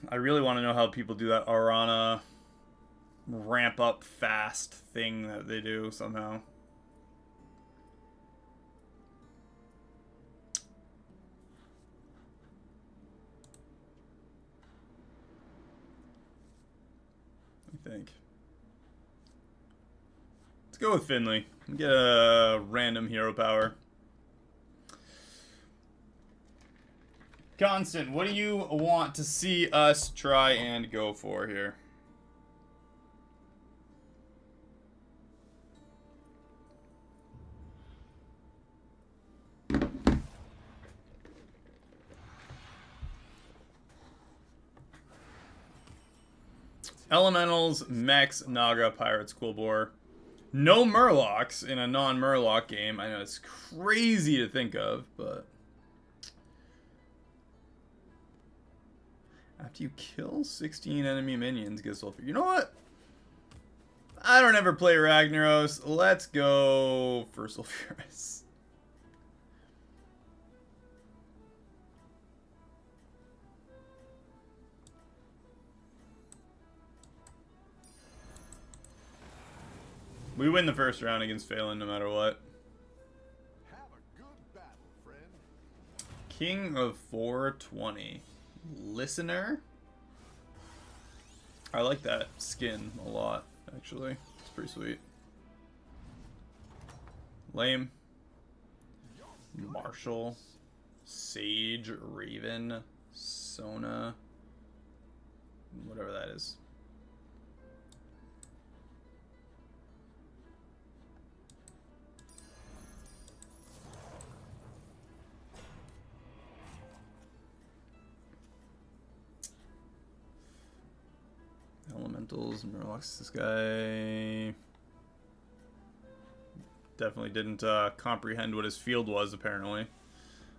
I really want to know how people do that Arana ramp up fast thing that they do somehow. I think. Let's go with Finley. Get a random hero power. Constant, what do you want to see us try and go for here? Elementals, Mechs, Naga, Pirates, Quillbore. No Murlocs in a non-Murloc game. I know it's crazy to think of, but... After you kill 16 enemy minions, get Sulfur. You know what? I don't ever play Ragnaros. Let's go for Sulfuras. We win the first round against Phelan no matter what. Have a good battle, friend. King of 420. Listener? I like that skin a lot, actually. It's pretty sweet. Lame. Marshall. Sage. Raven. Sona. Whatever that is. Elementals, Murlocs, this guy definitely didn't comprehend what his field was, apparently.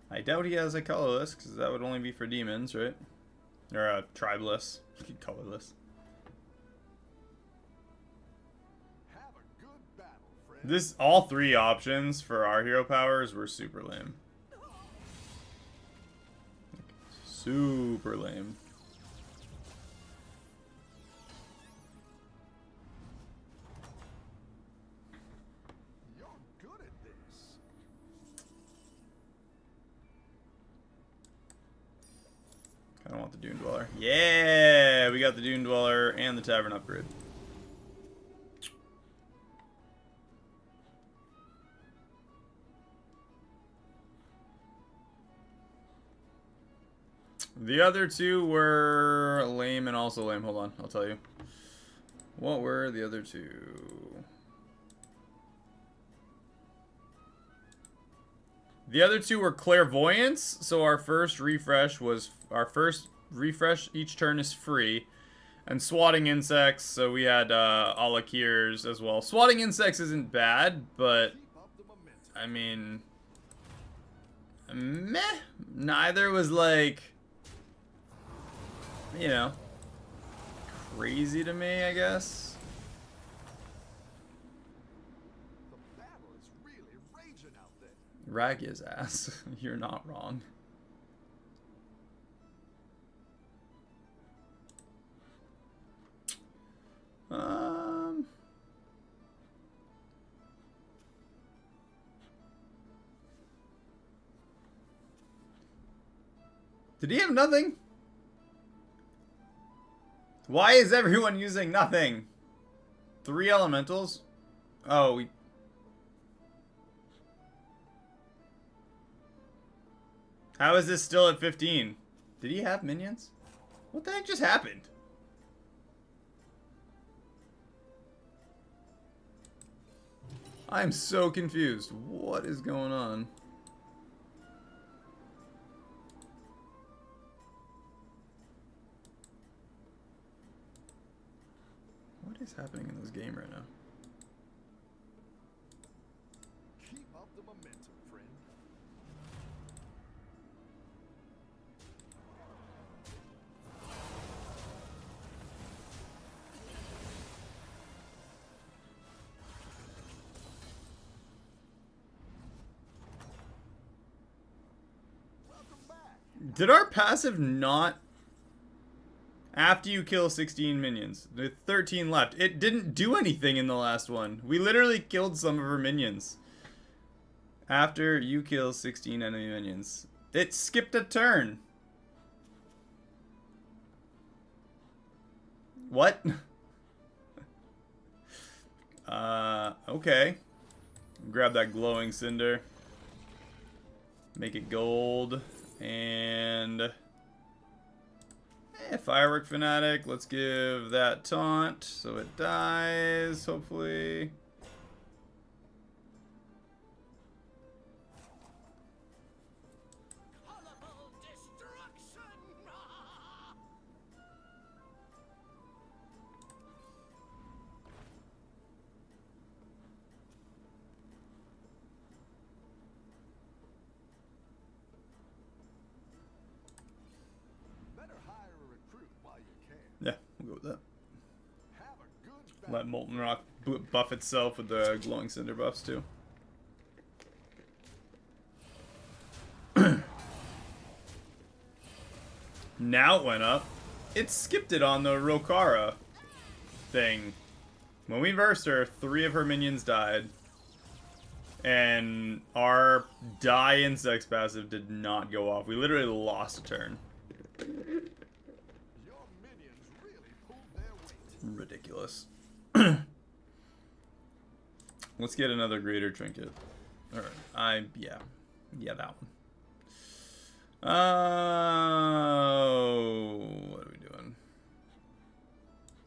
I doubt he has a colorless, because that would only be for demons, right? Or a tribeless. Colorless. Have a good battle, friend. This, all three options for our hero powers were super lame. Super lame. You're good at this. I don't want the Dune Dweller. Yeah! We got the Dune Dweller and the Tavern upgrade. The other two were lame and also lame. Hold on, I'll tell you. What were the other two? The other two were Clairvoyance, so our first refresh each turn is free. And Swatting Insects, so we had Alakirs as well. Swatting Insects isn't bad, but Keep up the momentum. I mean, meh. Neither was like, you know, crazy to me, I guess. The battle is really raging out there. Rag his ass. You're not wrong. Did he have nothing? Why is everyone using nothing? 3 elementals? Oh, we... How is this still at 15? Did he have minions? What the heck just happened? I'm so confused. What is going on? What is happening in this game right now? Keep up the momentum, friend. Welcome back. Did our passive not... After you kill 16 minions, with 13 left, it didn't do anything in the last one. We literally killed some of her minions. After you kill 16 enemy minions. It skipped a turn. What? Okay. Grab that glowing cinder. Make it gold. And... Firework Fanatic, let's give that taunt so it dies, hopefully. Horrible destruction! Better hire a recruit while you can. Yeah, we'll go with that. Have a good battle. Let Molten Rock buff itself with the glowing cinder buffs too. Now it went up. It skipped it on the Rokara thing. When we versed her, 3 of her minions died. And our die insects passive did not go off. We literally lost a turn. Your minions really pulled their weight. Ridiculous. Let's get another greater trinket. Or, yeah, that one. What are we doing?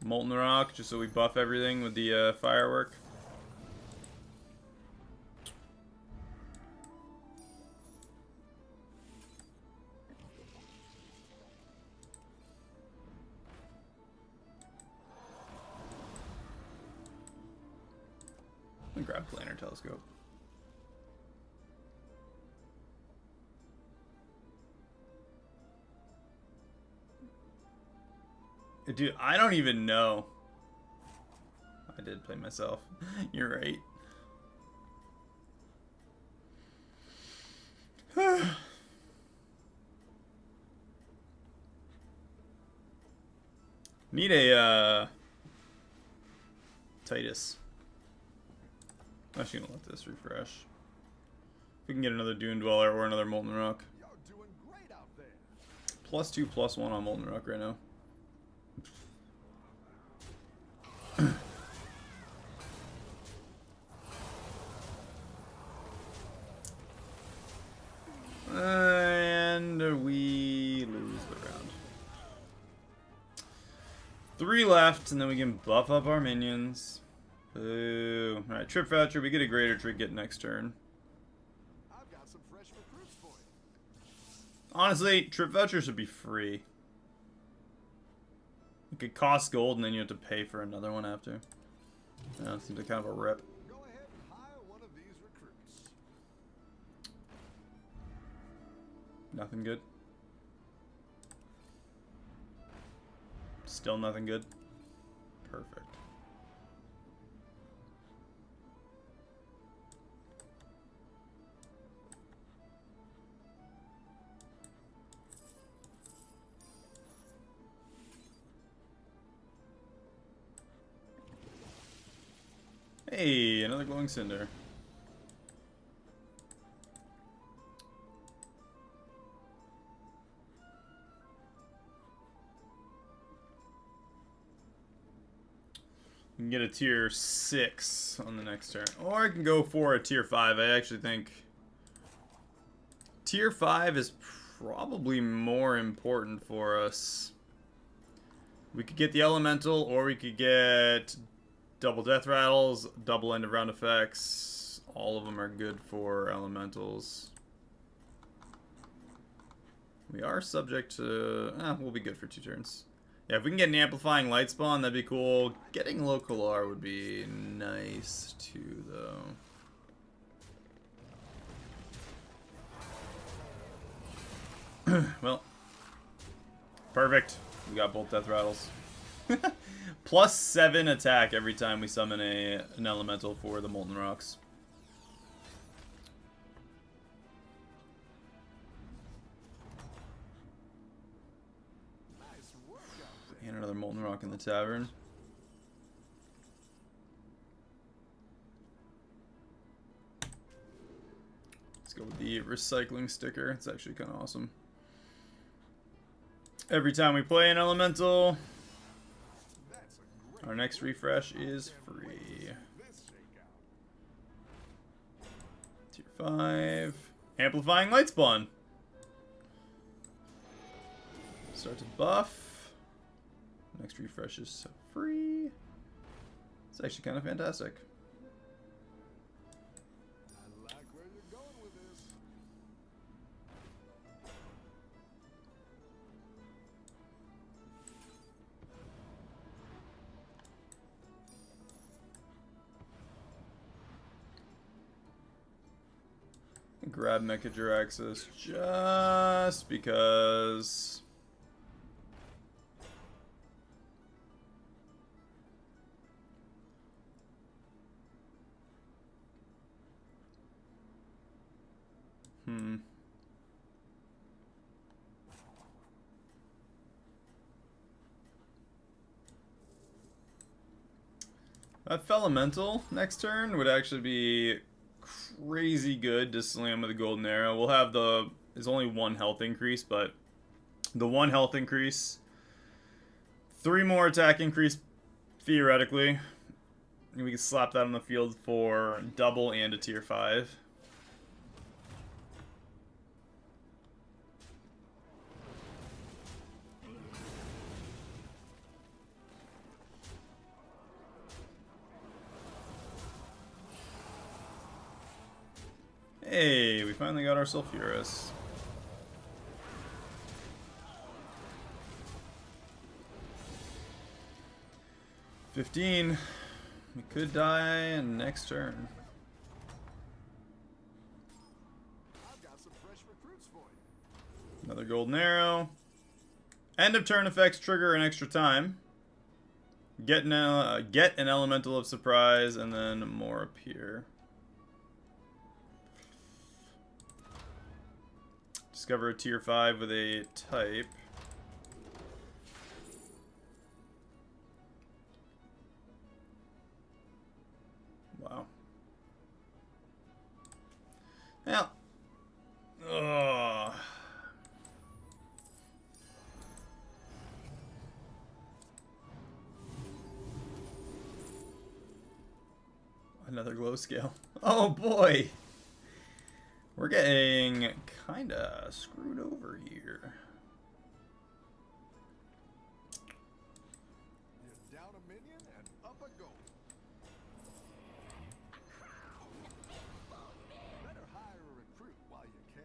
Molten Rock, just so we buff everything with the firework. And grab planar telescope. Dude, I don't even know. I did play myself. You're right. Need a Titus. Actually gonna let this refresh. If we can get another Dune Dweller or another Molten Rock. You're doing great out there. +2, +1 on Molten Rock right now. And we lose the round. 3 left, and then we can buff up our minions. Boo. Alright, Trip Voucher, we get a greater trinket next turn. I've got some fresh recruits for you. Honestly, Trip Voucher should be free. It could cost gold, and then you have to pay for another one after. Yeah, it seems like kind of a rip. Go ahead and hire one of these recruits. Nothing good. Still nothing good. Perfect. Hey, another glowing cinder. You can get a tier 6 on the next turn. Or I can go for a tier 5. I actually think tier 5 is probably more important for us. We could get the elemental, or we could get double death rattles, double end of round effects. All of them are good for elementals. We are subject to... we'll be good for 2 turns. Yeah, if we can get an amplifying light spawn, that'd be cool. Getting local R would be nice too, though. Well, perfect. We got both death rattles. +7 attack every time we summon an elemental for the Molten Rocks. Nice work out there. And another Molten Rock in the tavern. Let's go with the recycling sticker. It's actually kind of awesome. Every time we play an elemental, That's a great our next refresh is free. this shakeout. Tier 5. Amplifying light spawn. Start to buff. Next refresh is free. It's actually kind of fantastic. I like where you're going with this. Grab Mecha Jiraxis just because. A Elemental next turn would actually be crazy good to slam with a golden arrow. We'll have there's only 1 health increase, but the 1 health increase, 3 more attack increase theoretically. And we can slap that on the field for double and a tier 5. Hey, we finally got our Sulfuras. $15. We could die next turn. I've got some fresh recruits for you. Another golden arrow. End of turn effects trigger an extra time. Get an elemental of surprise, and then more appear. Discover a tier 5 with a type. Wow. Yeah. Ugh. Another glow scale. Oh boy. We're getting kinda screwed over here. You're down a minion and up a goal. Better hire a recruit while you can.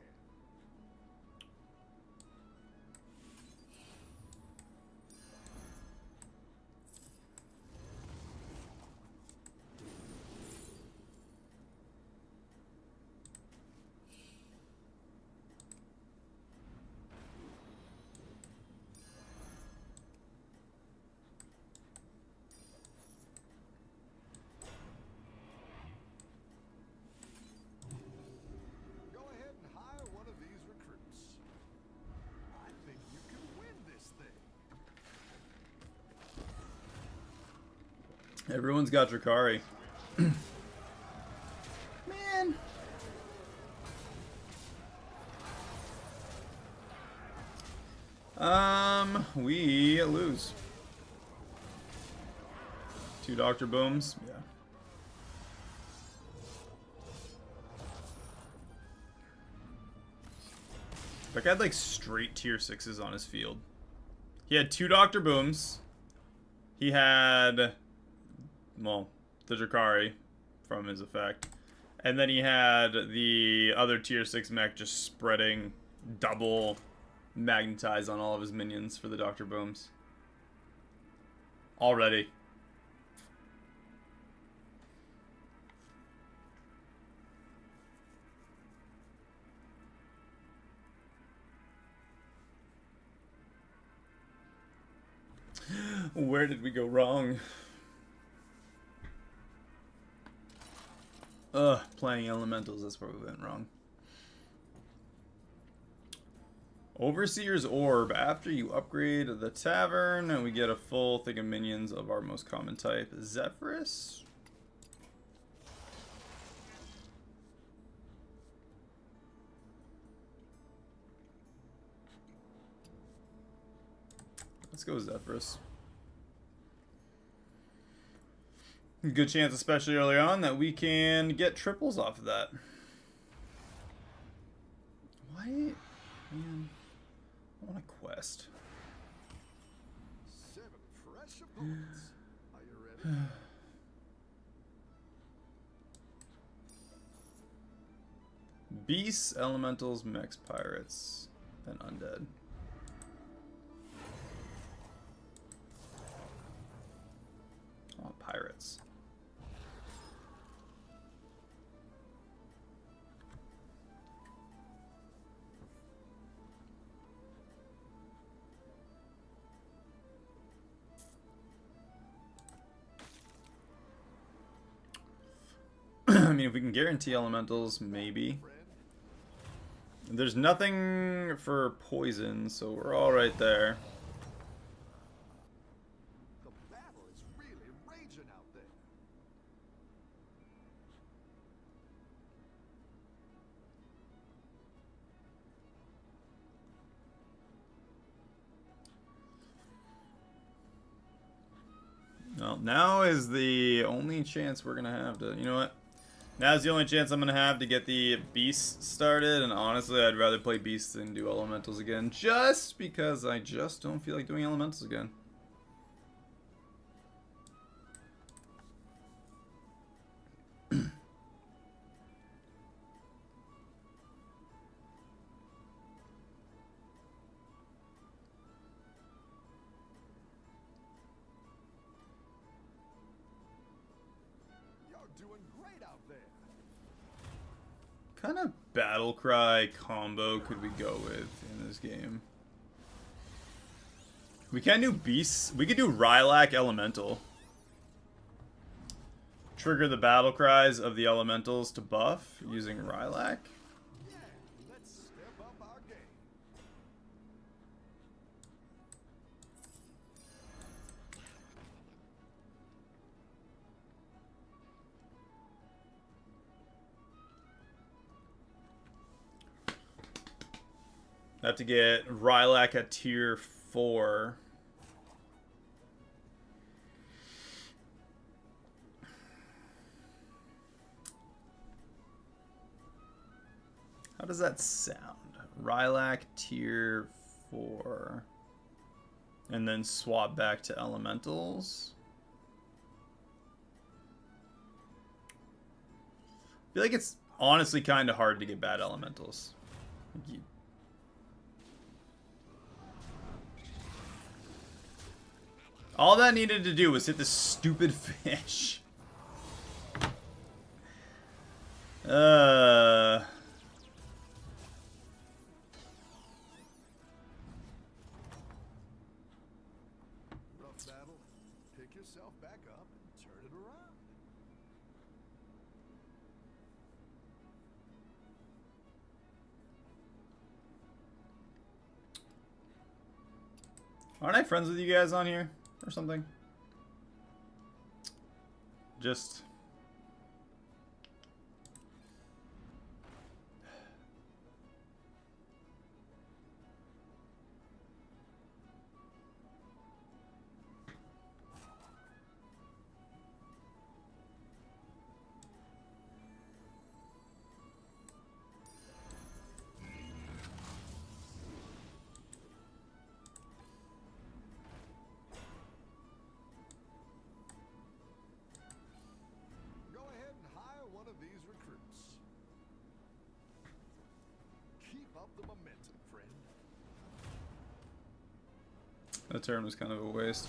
Go ahead and hire one of these recruits. I think you can win this thing. Everyone's got Drakari. Man. We lose. 2 Dr. Booms. Yeah. That guy had like straight tier 6s on his field. He had 2 Dr. Booms. He had, well, the Drakari from his effect. And then he had the other tier 6 mech just spreading double magnetize on all of his minions for the Dr. Booms. Already. Where did we go wrong? Playing elementals, that's where we went wrong. Overseer's Orb. After you upgrade the tavern, and we get a full thing of minions of our most common type. Zephyrus? Let's go Zephyrus. Good chance, especially early on, that we can get triples off of that. Why? Man, I want a quest. 7 fresh opponents. Are you ready? Beasts, elementals, mechs, pirates, and undead. Oh, pirates. I mean, if we can guarantee elementals, maybe. There's nothing for poison, so we're all right there. The battle is really raging out there. Well, now is the only chance we're gonna have to, you know what? Now's the only chance I'm gonna have to get the beasts started, and honestly, I'd rather play beasts than do elementals again, just because I just don't feel like doing elementals again. Doing great out there. Kind of battle cry combo could we go with in this game? We can do beasts. We could do Rylak Elemental. Trigger the battle cries of the elementals to buff using Rylak. Yeah, let's step up our game. I have to get Rylak at tier 4. How does that sound? Rylak tier 4. And then swap back to elementals. I feel like it's honestly kind of hard to get bad elementals. All that needed to do was hit this stupid fish. Rough battle. Pick yourself back up and turn it around. Aren't I friends with you guys on here? Or something? Just... Go ahead and hire one of these recruits. Keep up the momentum, friend. that turn was kind of a waste.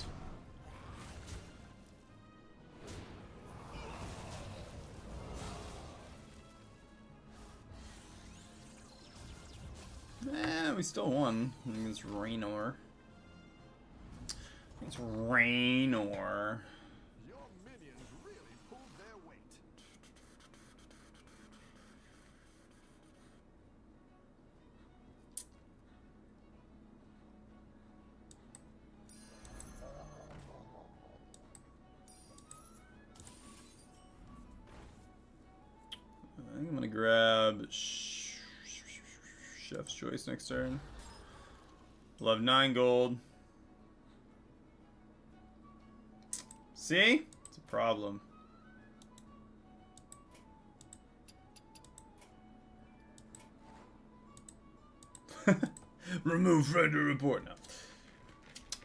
We still won against Raynor. It's Raynor. Your minions really pulled their weight. I think I'm gonna grab Chef's Choice next turn. We'll have 9 gold. See? It's a problem. Remove friend to report now.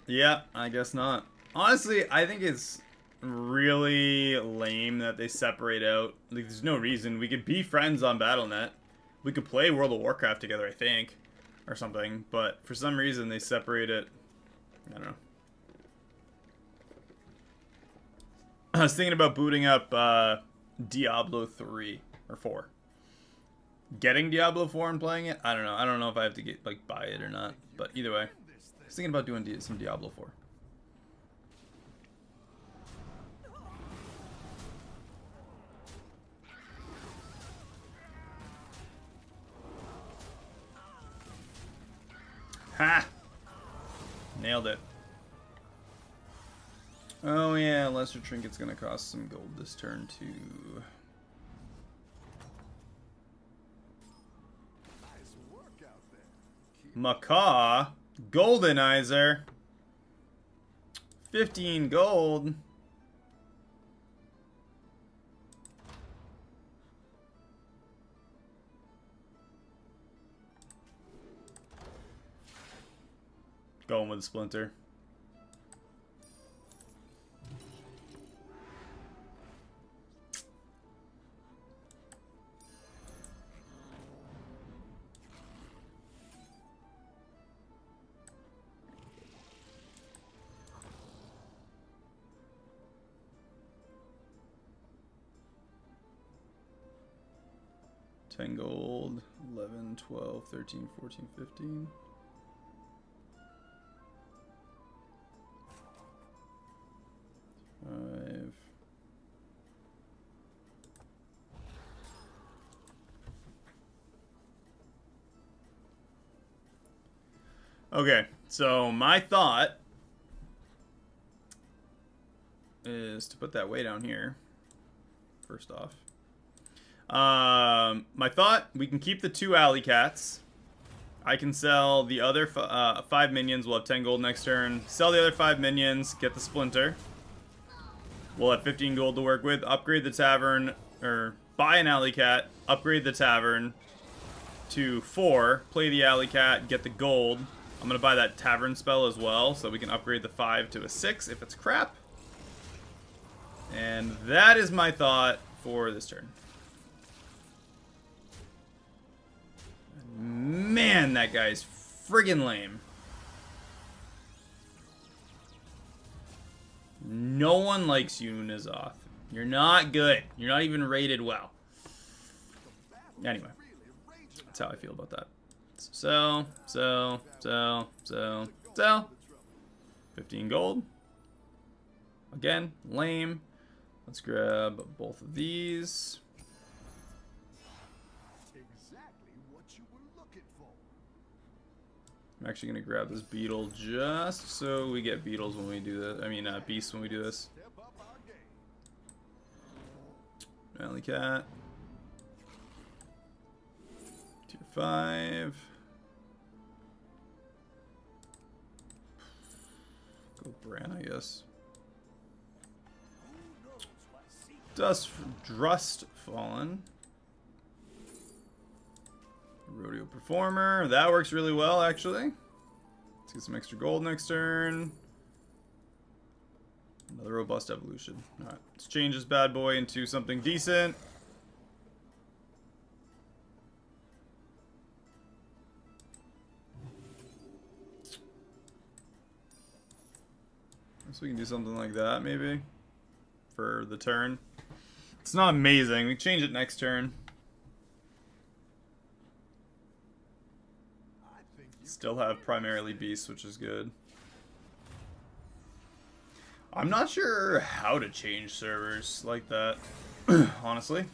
Yeah, I guess not. Honestly, I think it's really lame that they separate out. Like, there's no reason. We could be friends on BattleNet. We could play World of Warcraft together, I think. Or something. But for some reason, they separate it. I don't know. I was thinking about booting up Diablo 3 or 4. Getting Diablo 4 and playing it? I don't know. I don't know if I have to get like buy it or not. But either way, I was thinking about doing some Diablo 4. Ha! Nailed it. Oh yeah, Lesser Trinket's gonna cost some gold this turn too. Nice work out there. Going with the Splinter. $10 gold, 11, 12, 13, 14, 15. Five. Okay, so my thought is to put that way down here. First off. My thought, we can keep the 2 alley cats. I can sell the other 5 minions. We'll have 10 gold next turn. Sell the other 5 minions. Get the Splinter. We'll have 15 gold to work with. Upgrade the tavern, or buy an alley cat. Upgrade the tavern to 4. Play the alley cat. Get the gold. I'm going to buy that tavern spell as well, so we can upgrade the 5 to a 6 if it's crap. And that is my thought for this turn. Man, that guy's friggin' lame. No one likes you, Nazoth. You're not good. You're not even rated well. Anyway, that's how I feel about that. So, 15 gold. Again, lame. Let's grab both of these. I'm actually going to grab this beetle just so we get beetles when we do this. I mean, beasts when we do this. Alley cat. Tier 5. Go Bran, I guess. Drust Fallen. Rodeo Performer. That works really well, actually. Let's get some extra gold next turn. Another Robust Evolution. Alright, let's change this bad boy into something decent. So we can do something like that, maybe, for the turn. It's not amazing. We can change it next turn. Still have primarily beasts, which is good. I'm not sure how to change servers like that, honestly.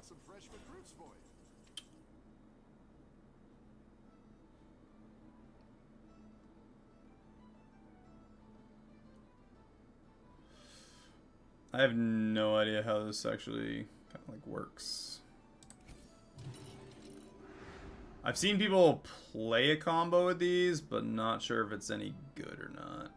Some fresh recruits for you. I have no idea how this actually kind of like works. I've seen people play a combo with these, but not sure if it's any good or not.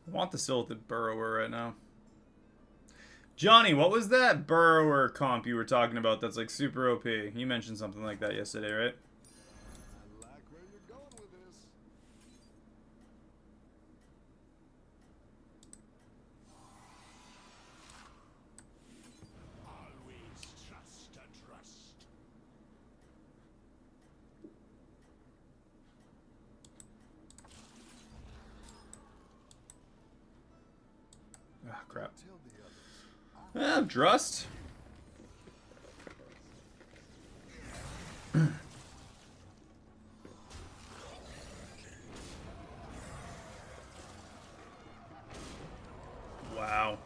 I want the Silted Burrower right now. Johnny, what was that Burrower comp you were talking about that's like super OP? You mentioned something like that yesterday, right? I like where you're going with this. Always trust and trust. Ah, crap. Tell the others. Drust. Wow.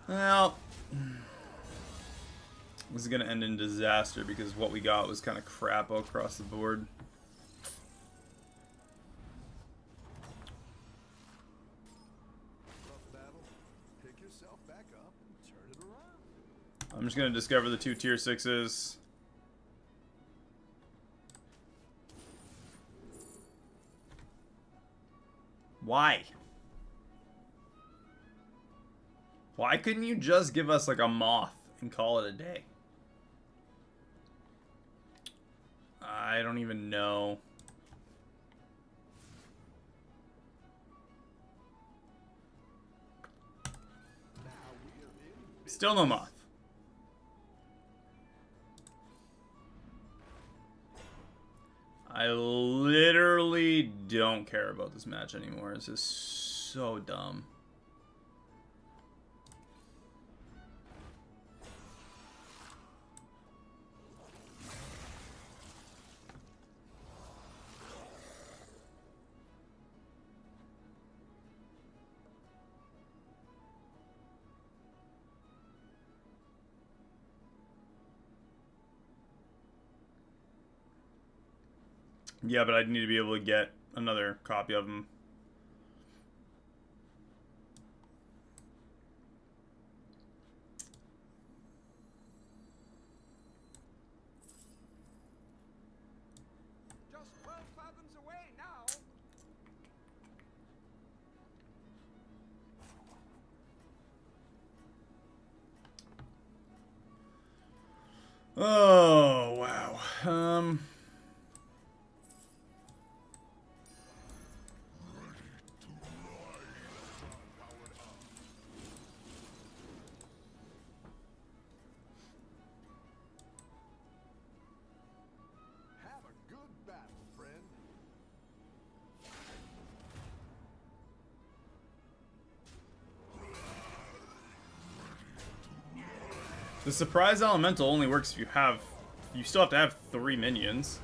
Well, this is gonna end in disaster because what we got was kind of crap all across the board. Rough battle. Pick yourself back up and turn it around. I'm just gonna discover the 2 tier 6s. Why? Why couldn't you just give us like a moth and call it a day? I don't even know. Now we are in. Still no moth. I literally don't care about this match anymore. This is so dumb. Yeah, but I'd need to be able to get another copy of them. Just 12 fathoms away now. Oh, wow. Have a good battle, friend. The surprise elemental only works if you have... You still have to have 3 minions.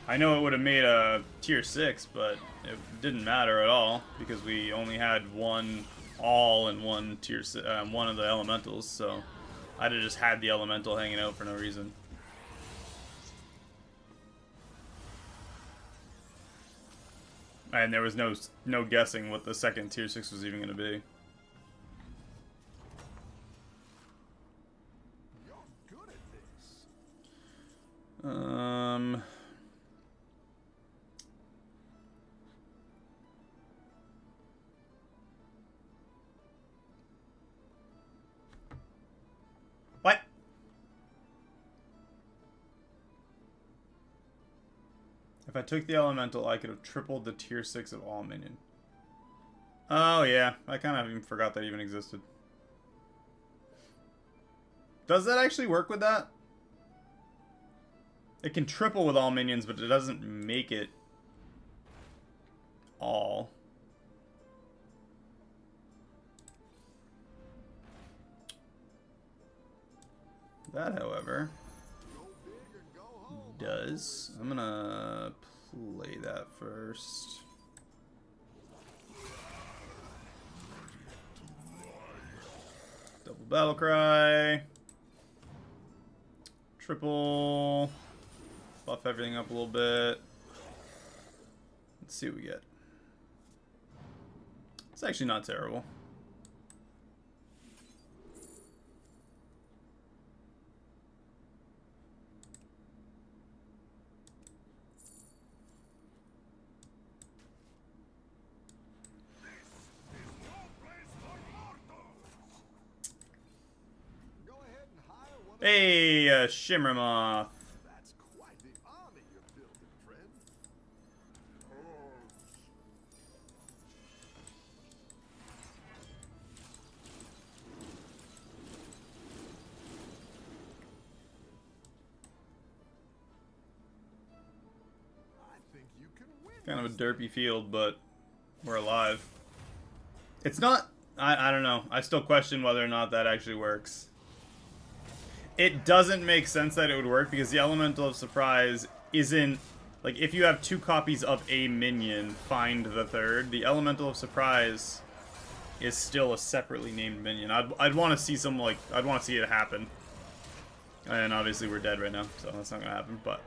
I know it would have made a tier 6, but it didn't matter at all because we only had one all and one tier one of the elementals, so I'd have just had the elemental hanging out for no reason. And there was no guessing what the second tier 6 was even going to be. You're good at this. What? If I took the elemental, I could have tripled the tier 6 of all minion. Oh yeah, I kind of even forgot that even existed. Does that actually work with that? It can triple with all minions, but it doesn't make it all. That, however, Go big or go home. does. I'm gonna play that first. Double battle cry. Triple. Buff everything up a little bit. Let's see what we get. It's actually not terrible. Go ahead and hire one of. Hey, Shimmer Moth. That's quite the army you're building, friend. I think you can win. Kind of a derpy field, but we're alive. It's not... I don't know. I still question whether or not that actually works. It doesn't make sense that it would work because the Elemental of Surprise isn't... Like, if you have 2 copies of a minion, find the third. The Elemental of Surprise is still a separately named minion. I'd want to see some, like... I'd want to see it happen. And obviously we're dead right now, so that's not going to happen, but...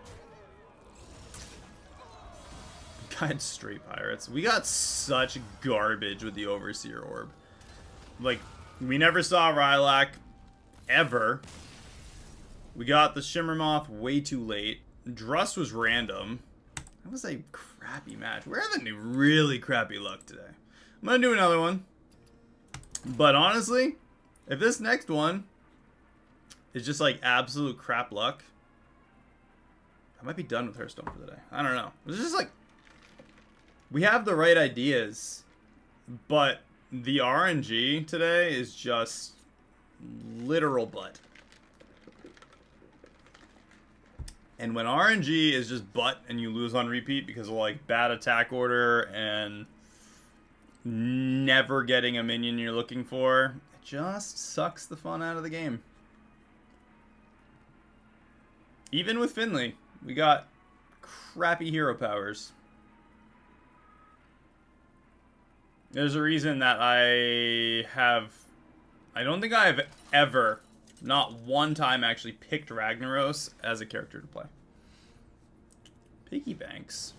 God, straight pirates. We got such garbage with the Overseer Orb. Like, we never saw Rylak ever. We got the Shimmermoth way too late. Drust was random. That was a crappy match. We're having really crappy luck today. I'm gonna do another one. But honestly, if this next one is just like absolute crap luck, I might be done with Hearthstone for the day. I don't know. It's just like, we have the right ideas, but the RNG today is just literal butt. And when RNG is just butt and you lose on repeat because of like bad attack order and never getting a minion you're looking for, it just sucks the fun out of the game. Even with Finley, we got crappy hero powers. There's a reason that I don't think I have ever, not one time actually, picked Ragnaros as a character to play. Piggy banks.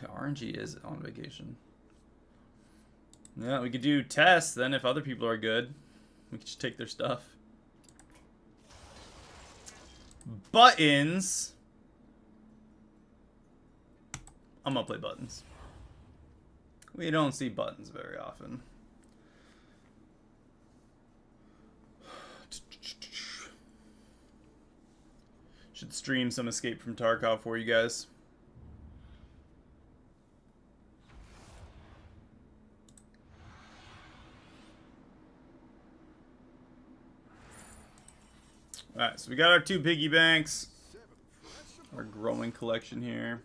RNG is on vacation. Yeah, we could do tests then if other people are good. We could just take their stuff. Buttons. I'm gonna play buttons. We don't see buttons very often. Should stream some Escape from Tarkov for you guys. Alright, so we got our 2 piggy banks. Our growing collection here.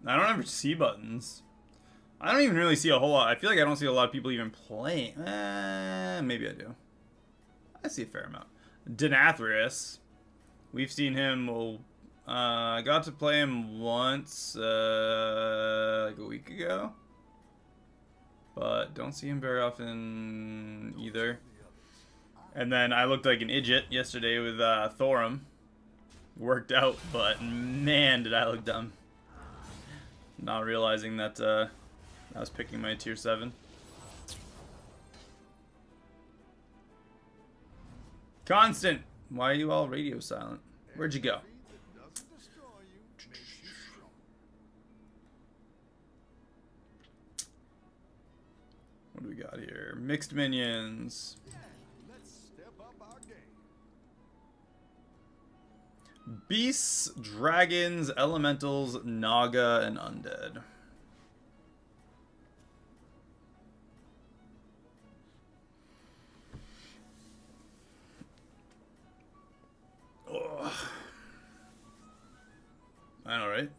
I don't ever see buttons. I don't even really see a whole lot. I feel like I don't see a lot of people even playing. Maybe I do. I see a fair amount. Denathrius. We've seen him. Well, I got to play him once, like a week ago. But don't see him very often either. And then I looked like an idiot yesterday with Thorum. Worked out, but man, did I look dumb. Not realizing that I was picking my tier 7. Constant! Why are you all radio silent? Where'd you go? What do we got here? Mixed minions. Beasts, dragons, elementals, naga, and undead. Ugh. I know, right?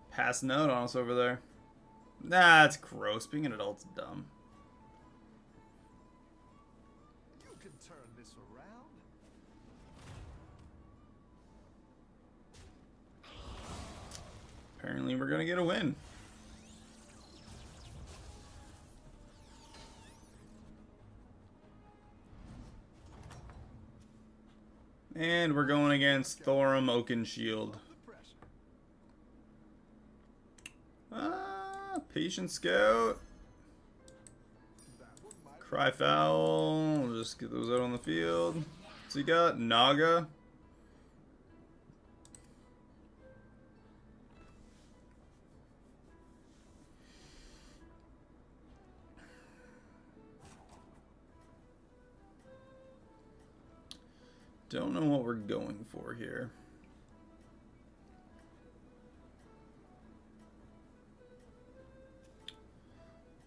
Pass note on us over there. Nah, it's gross. Being an adult's dumb. You can turn this around. Apparently we're gonna get a win. And we're going against Thorum Oakenshield. Patient Scout. Cry Foul. We'll just get those out on the field. What's he got? Naga. Don't know what we're going for here.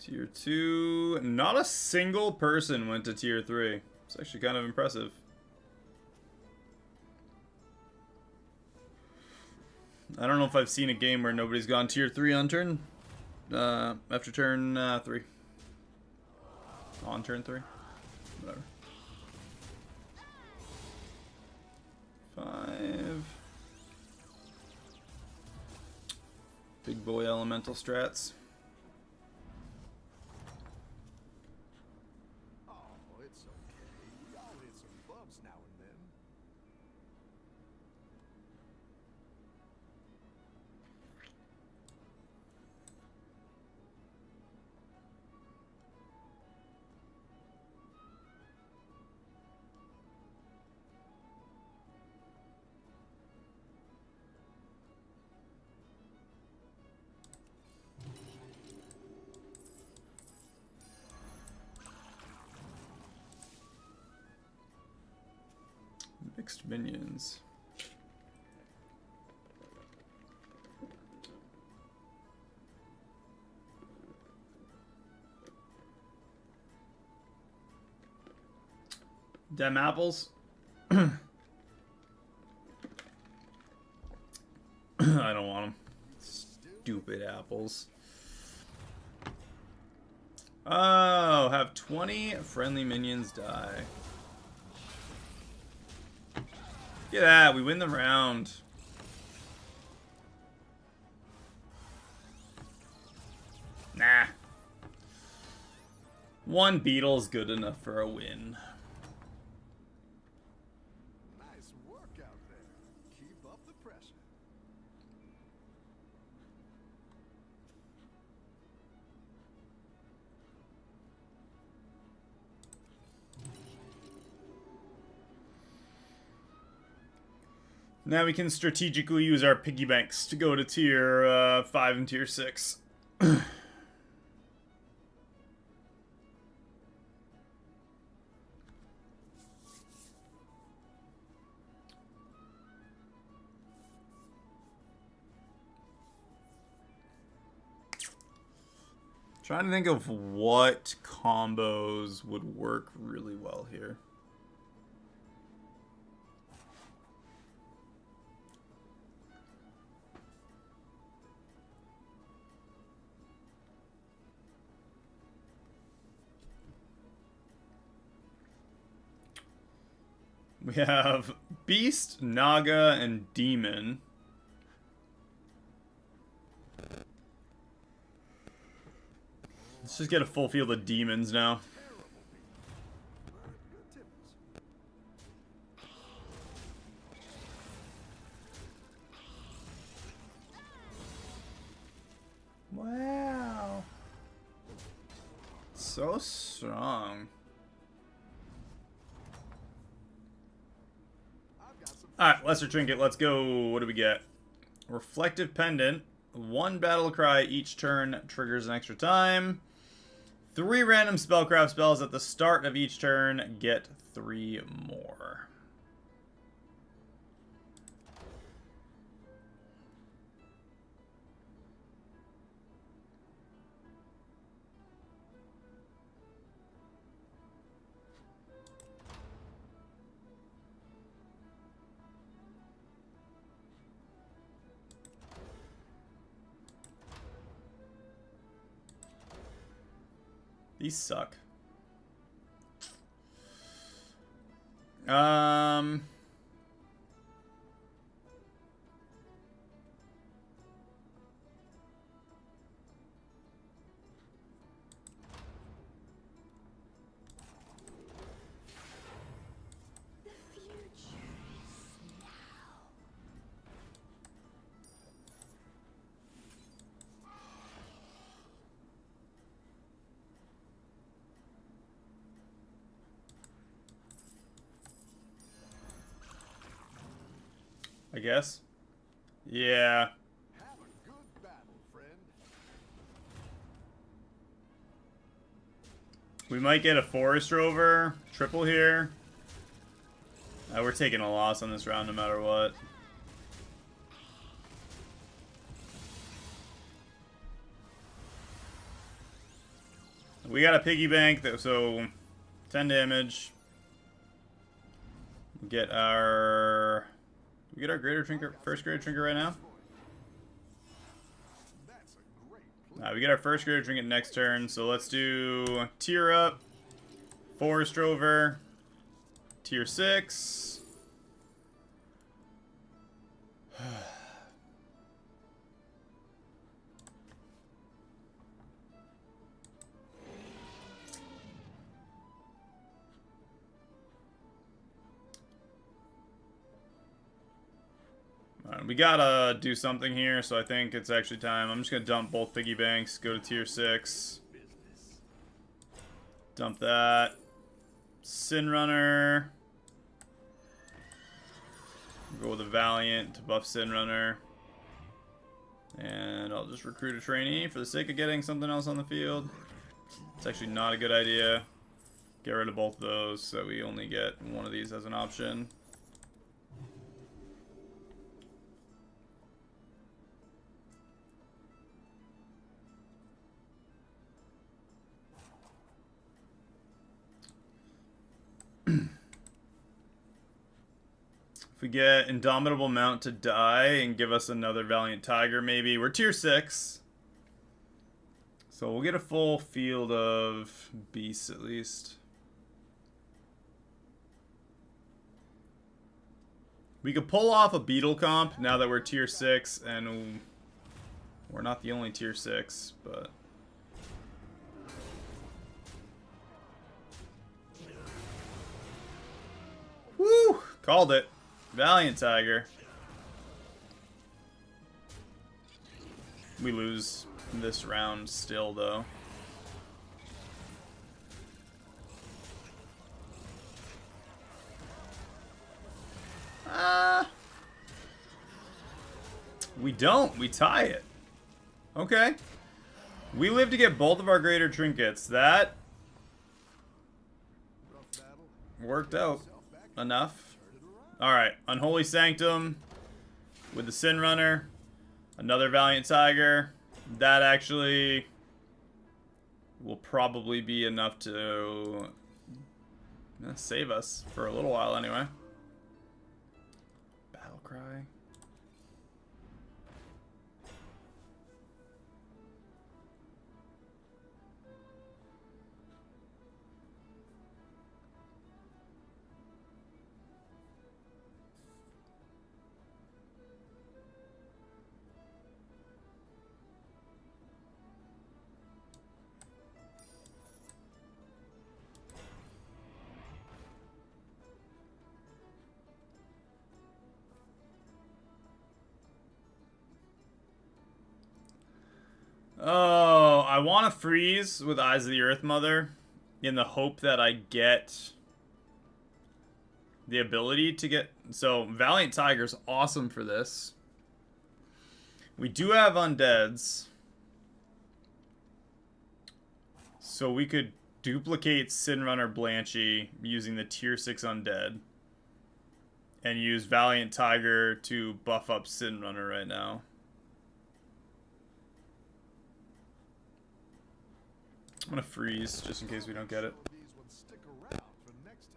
Tier 2. Not a single person went to Tier 3. It's actually kind of impressive. I don't know if I've seen a game where nobody's gone Tier 3 on turn... after turn 3. On turn 3. Whatever. 5. Big boy elemental strats. Oh, it's okay. We all hit some bumps now and then. Mixed minions. Dem apples. I don't want them. Stupid apples. Oh, have 20 friendly minions die. Look at that, we win the round. Nah. One beetle's good enough for a win. Nice work out there. Keep up the pressure. Now we can strategically use our piggy banks to go to tier 5 and tier 6. Trying to think of what combos would work really well here. We have Beast, Naga, and Demon. Let's just get a full field of demons now. Wow. So strong. Alright, Lesser Trinket, let's go. What do we get? Reflective Pendant. 1 battle cry each turn triggers an extra time. 3 random spellcraft spells at the start of each turn get 3 more. These suck. I guess. Yeah. Have a good battle, friend. We might get a Forest Rover triple here. We're taking a loss on this round no matter what. We got a piggy bank, so 10 damage. Get our... We get our greater trinket, first greater trinket right now? That's a great play. We get our first greater trinket next turn, so let's do tier up, Forest Rover, tier 6. Alright, we gotta do something here, so I think it's actually time. I'm just gonna dump both piggy banks, go to tier 6. Dump that. Sin Runner. Go with a Valiant to buff Sin Runner. And I'll just recruit a trainee for the sake of getting something else on the field. It's actually not a good idea. Get rid of both of those so we only get one of these as an option. If we get Indomitable Mount to die and give us another Valiant Tiger, maybe. We're tier 6. So we'll get a full field of beasts at least. We could pull off a Beetle comp now that we're tier 6, and we're not the only tier 6, but... Woo! Called it. Valiant Tiger. We lose this round still, though. We don't. We tie it. Okay. We live to get both of our greater trinkets. That Rough battle. worked out Yourself back. enough. Turn it around. Alright, Unholy Sanctum with the Sin Runner. Another Valiant Tiger. That actually will probably be enough to save us for a little while anyway. Battle Cry. Oh, I want to freeze with Eyes of the Earth Mother in the hope that I get the ability to get... So, Valiant Tiger's awesome for this. We do have Undeads. So we could duplicate Sin Runner Blanchy using the tier 6 Undead. And use Valiant Tiger to buff up Sin Runner right now. I'm gonna freeze just in case we don't get it. These ones stick around for next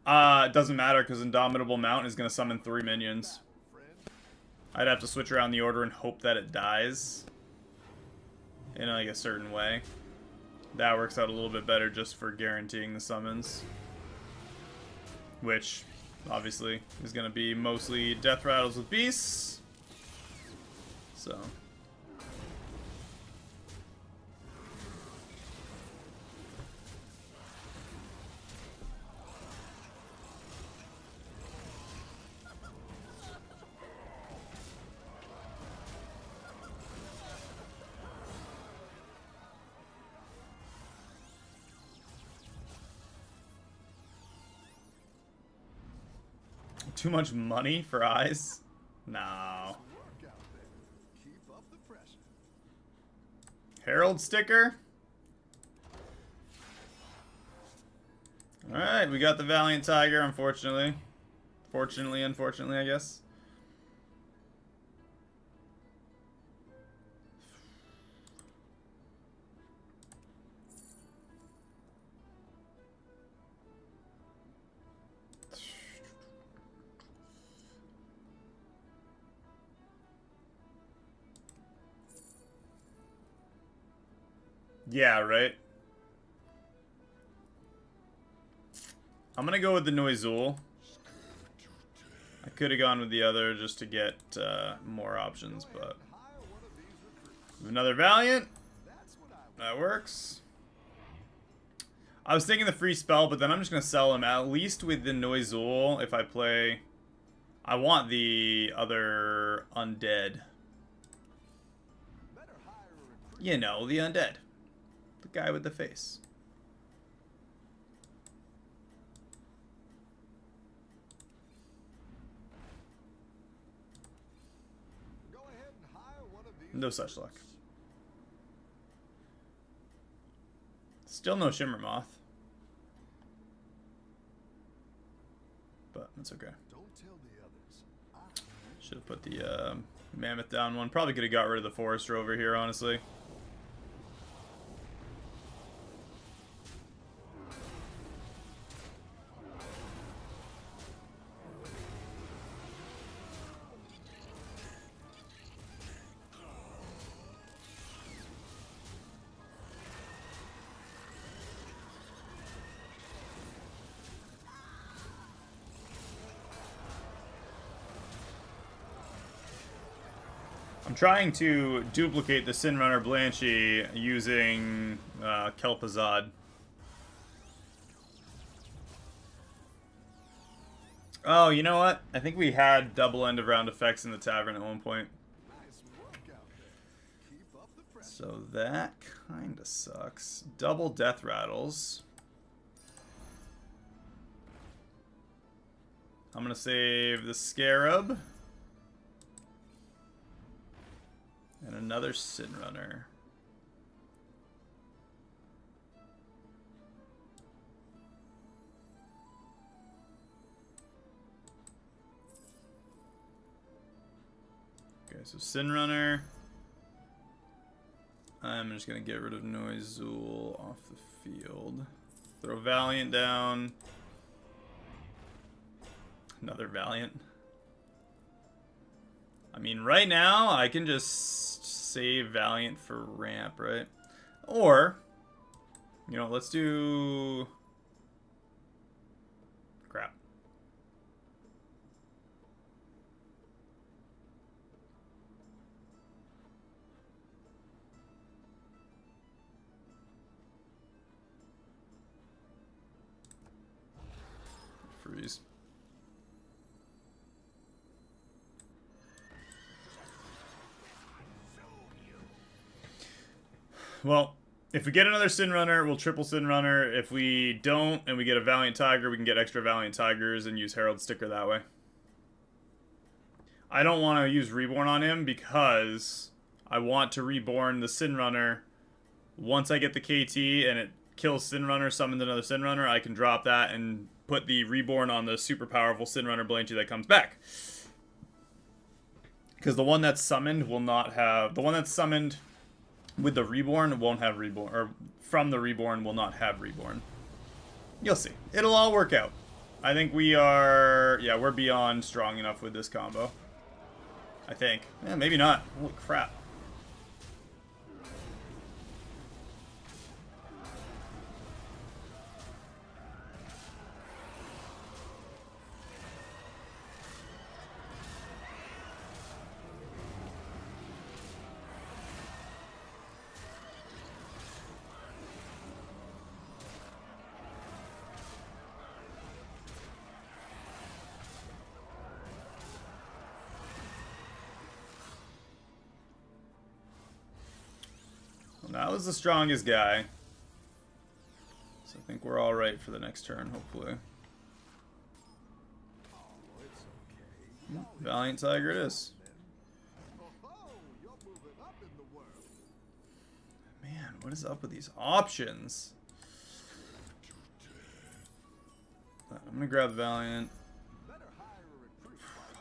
time. It doesn't matter because Indomitable Mount is gonna summon 3 minions. Friend. I'd have to switch around the order and hope that it dies in like a certain way. That works out a little bit better just for guaranteeing the summons, which obviously is gonna be mostly death rattles with beasts. So. Too much money for eyes? No. Work out there. Keep up the pressure. Herald sticker? Alright, we got the Valiant Tiger, unfortunately. Fortunately, unfortunately, I guess. Yeah, right? I'm gonna go with the Noizul. I could have gone with the other just to get more options, but... Another Valiant. That works. I was thinking the free spell, but then I'm just gonna sell him, at least with the Noizul, if I play... I want the other undead. You know, the undead. The guy with the face. No such luck. Still no Shimmer Moth. But that's okay. Should have put the Mammoth down one. Probably could have got rid of the Forester over here, honestly. I'm trying to duplicate the Sin Runner Blanchie using Kel'Thuzad. Oh, you know what? I think we had double end of round effects in the tavern at one point. So that kind of sucks. Double death rattles. I'm going to save the Scarab. And another Sin Runner. Okay, so Sin Runner. I'm just going to get rid of Noizul off the field. Throw Valiant down. Another Valiant. I mean, right now, I can just save Valiant for ramp, right? Or, you know, let's do... Crap. Freeze. Well, if we get another Sin Runner, we'll triple Sin Runner. If we don't, and we get a Valiant Tiger, we can get extra Valiant Tigers and use Herald Sticker that way. I don't want to use Reborn on him because I want to Reborn the Sin Runner. Once I get the KT and it kills Sin Runner, summons another Sin Runner, I can drop that and put the Reborn on the super powerful Sin Runner Blanchie that comes back. Because the one that's summoned will not have... The one that's summoned... with the Reborn, won't have Reborn, or from the Reborn will not have Reborn. You'll see. It'll all work out. I think we are, yeah, we're beyond strong enough with this combo. I think. Yeah, maybe not. Holy crap. That was the strongest guy. So I think we're all right for the next turn, hopefully. Valiant Tiger it is. Man, what is up with these options? I'm gonna grab Valiant.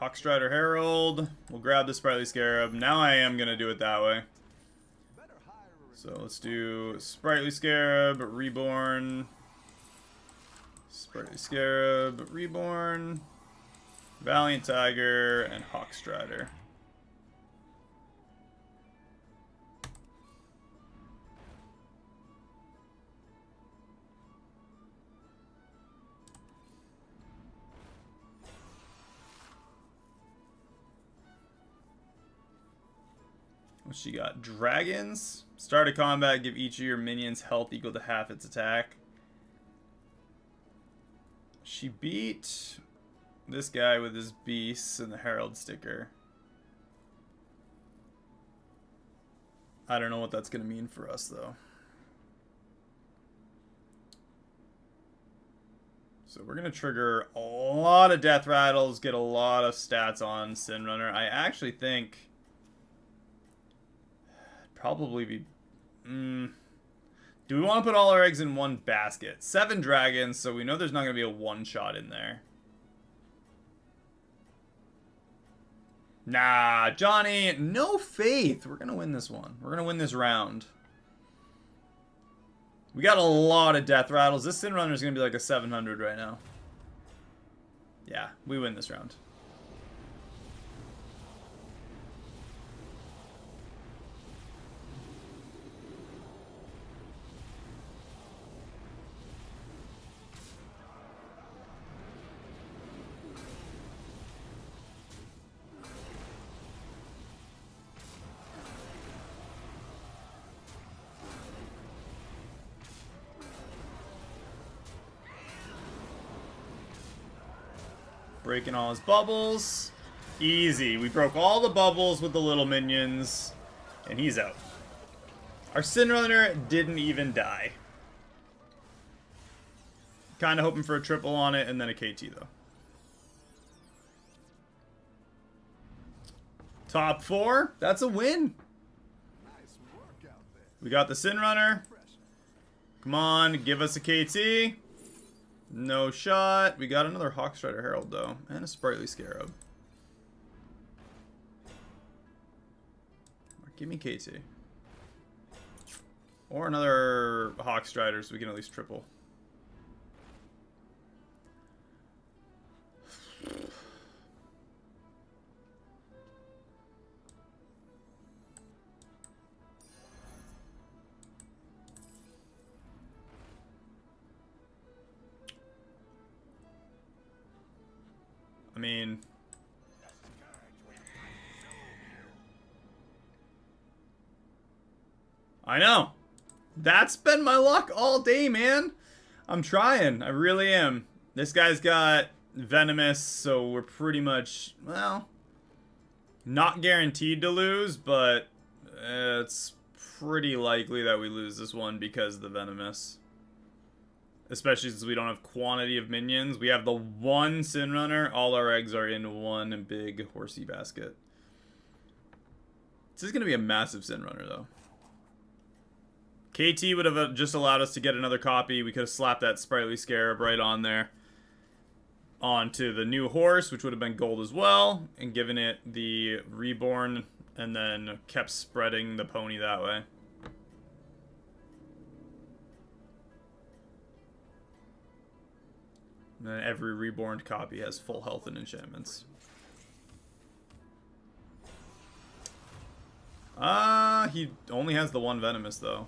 Hawkstrider Herald. We'll grab the Sprightly Scarab. Now I am gonna do it that way. So let's do Sprightly Scarab, Reborn, Sprightly Scarab, Reborn, Valiant Tiger, and Hawkstrider. She got dragons. Start a combat, give each of your minions health equal to half its attack. She beat this guy with his beasts and the herald sticker. I don't know what that's going to mean for us, though. So we're going to trigger a lot of death rattles, get a lot of stats on Sin Runner. I actually think probably be... Do we want to put all our eggs in one basket? 7 dragons, so we know there's not going to be a one-shot in there. Nah, Johnny, no faith. We're going to win this one. We're going to win this round. We got a lot of death rattles. This Sin Runner is going to be like a 700 right now. Yeah, we win this round. Breaking all his bubbles. Easy. We broke all the bubbles with the little minions. And he's out. Our Sin Runner didn't even die. Kind of hoping for a triple on it and then a KT, though. Top 4. That's a win. Nice work out there. We got the Sin Runner. Come on, give us a KT. No shot. We got another Hawkstrider Herald, though. And a Sprightly Scarab. Give me KT. Or another Hawkstrider so we can at least triple. I mean, I know. That's been my luck all day, man. I'm trying. I really am. This guy's got Venomous, so we're pretty much, well, not guaranteed to lose, but it's pretty likely that we lose this one because of the Venomous. Especially since we don't have quantity of minions. We have the one Sin Runner. All our eggs are in one big horsey basket. This is going to be a massive Sin Runner, though. KT would have just allowed us to get another copy. We could have slapped that Sprightly Scarab right on there. Onto the new horse, which would have been gold as well. And given it the Reborn. And then kept spreading the pony that way. And then every Reborn copy has full health and enchantments. He only has the one Venomous, though.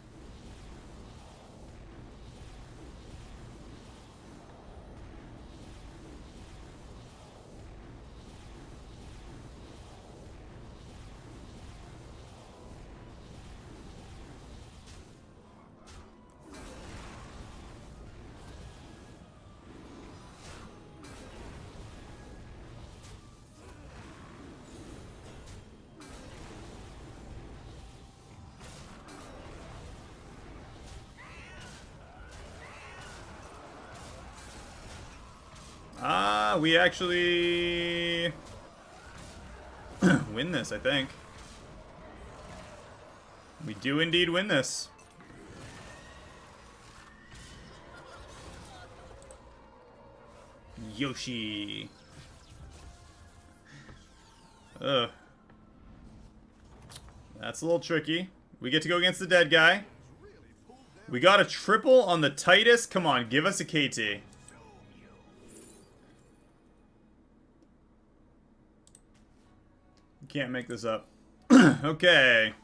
We actually win this, I think. We do indeed win this. Yoshi. Ugh. That's a little tricky. We get to go against the dead guy. We got a triple on the Titus. Come on, give us a KT. Can't make this up. Okay.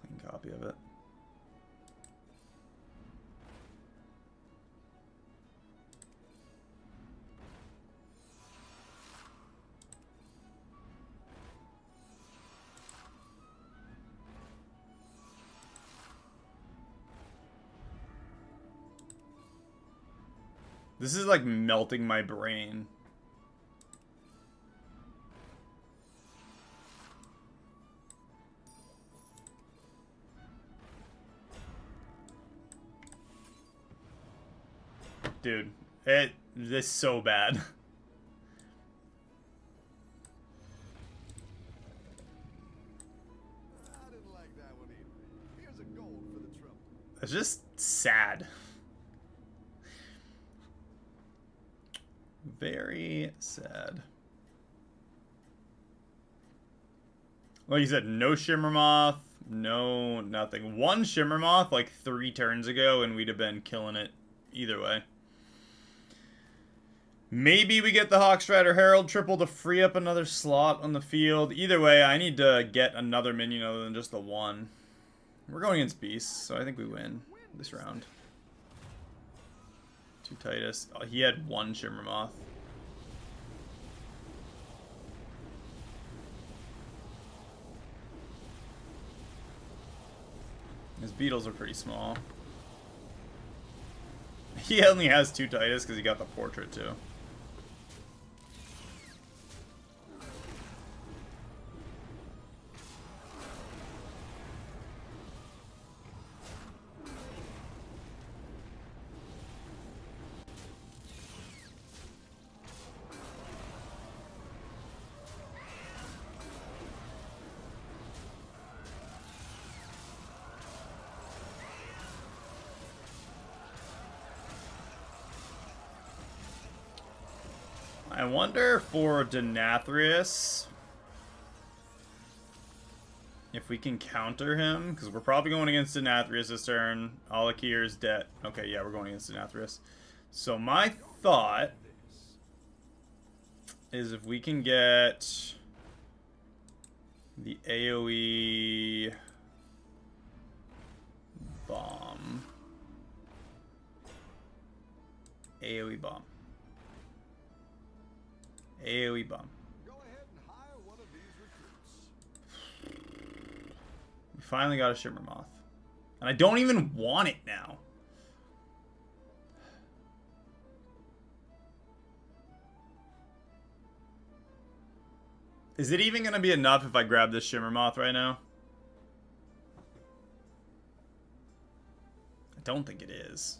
Plain copy of it. This is like melting my brain. Dude, this is so bad. I didn't like that one either. Here's a gold for the trouble. It's just sad. Very sad. Like you said, no Shimmermoth, no nothing. One Shimmermoth like 3 turns ago and we'd have been killing it either way. Maybe we get the Hawkstrider Herald triple to free up another slot on the field. Either way, I need to get another minion other than just the one. We're going against Beasts, so I think we win this round. 2 Titus. Oh, he had 1 Shimmermoth. His beetles are pretty small. He only has 2 Titus because he got the portrait too. I wonder for Denathrius if we can counter him, because we're probably going against Denathrius this turn. Alakir's dead. Okay, yeah, we're going against Denathrius. So my thought is if we can get the AoE bomb. AoE bomb. AoE bomb. Go ahead and hire one of these recruits. We finally got a Shimmermoth. And I don't even want it now. Is it even going to be enough if I grab this Shimmermoth right now? I don't think it is.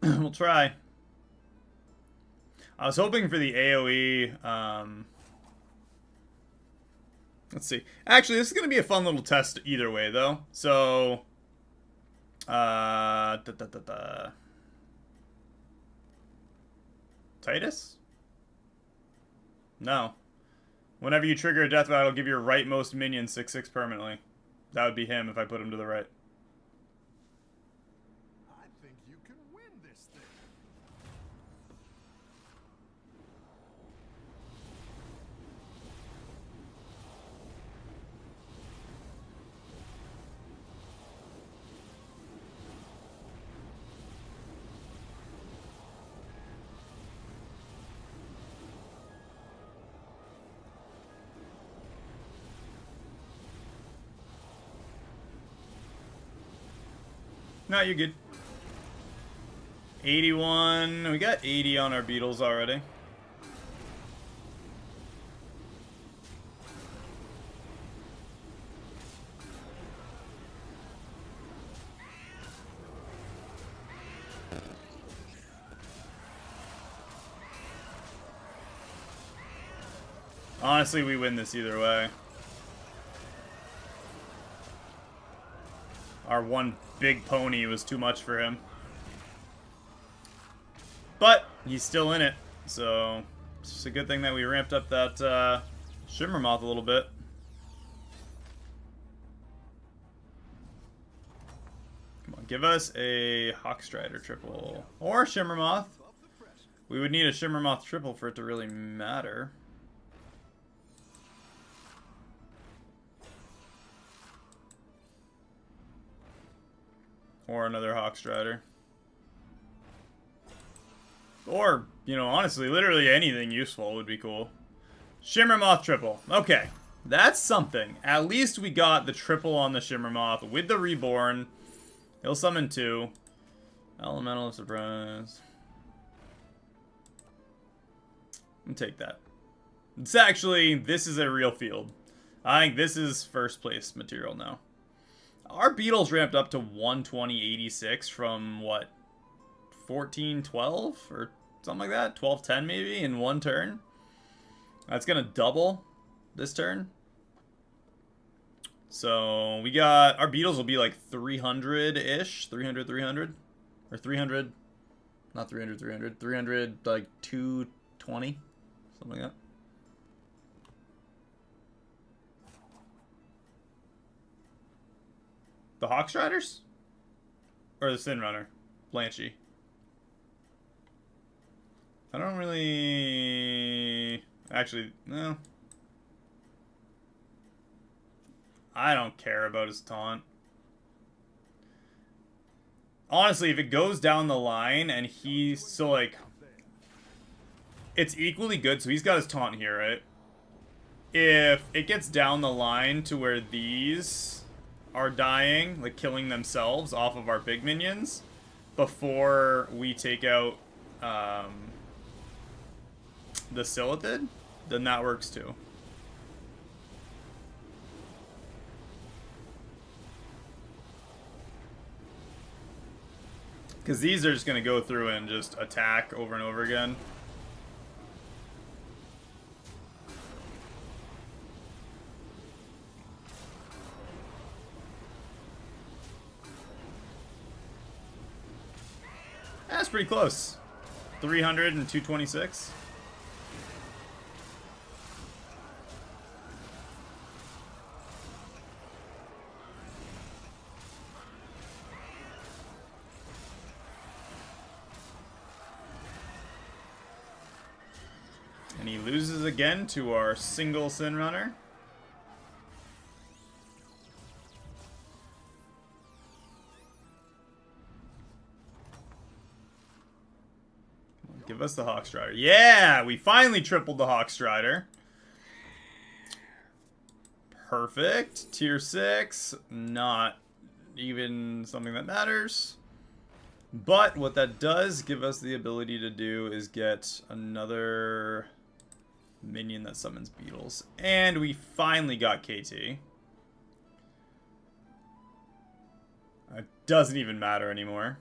We'll try. I was hoping for the AoE. Let's see. Actually, this is going to be a fun little test either way, though. So, Titus? No. Whenever you trigger a death battle, give your rightmost minion 6/6 permanently. That would be him if I put him to the right. I think you can win this thing. No, you're good. 81. We got 80 on our beetles already. Honestly, we win this either way. Our one big pony was too much for him. But he's still in it, so it's just a good thing that we ramped up that Shimmermoth a little bit. Come on, give us a Hawkstrider triple. Or Shimmermoth. We would need a Shimmermoth triple for it to really matter. Or another Hawkstrider. Or, you know, honestly, literally anything useful would be cool. Shimmer Moth triple. Okay. That's something. At least we got the triple on the Shimmer Moth with the Reborn. He'll summon 2. Elemental of Surprise. I'll take that. It's actually, this is a real field. I think this is first place material now. Our Beetles ramped up to 120.86 from, what, 14.12? Or something like that? 12.10 maybe in one turn? That's going to double this turn. So we got, our Beetles will be like 300-ish. 300. Or 300. Not 300, 300, like 220. Something like that. The Hawkstriders? Or the Sin Runner? Blanchy. I don't really... Actually, no. I don't care about his taunt. Honestly, if it goes down the line and he's... So, like... It's equally good, so he's got his taunt here, right? If it gets down the line to where these are dying, like killing themselves off of our big minions before we take out the Silithid, then that works too. Because these are just going to go through and just attack over and over again. That's pretty close. 300 and 226. And he loses again to our single Sin Runner. Give us the Hawkstrider. Yeah! We finally tripled the Hawkstrider. Perfect. Tier 6. Not even something that matters. But what that does give us the ability to do is get another minion that summons beetles. And we finally got KT. It doesn't even matter anymore.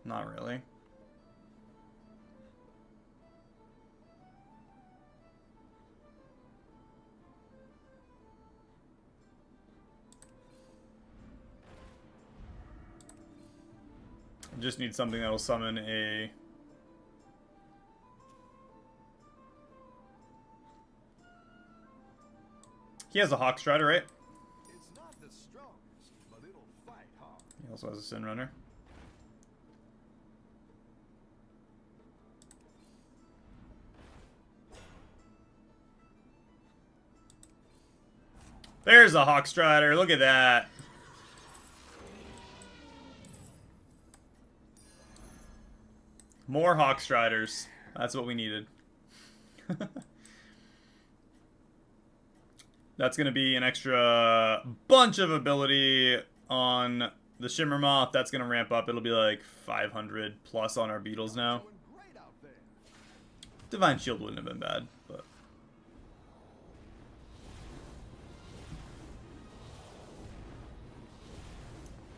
Not really. Just need something that'll summon a... He has a Hawkstrider, right? It's not the strongest, but it'll fight hard. He also has a Sin Runner. There's a Hawkstrider. Look at that. More Hawkstriders. That's what we needed. That's going to be an extra bunch of ability on the Shimmer Moth. That's going to ramp up. It'll be like 500 plus on our beetles now. Doing great out there. Divine Shield wouldn't have been bad, but...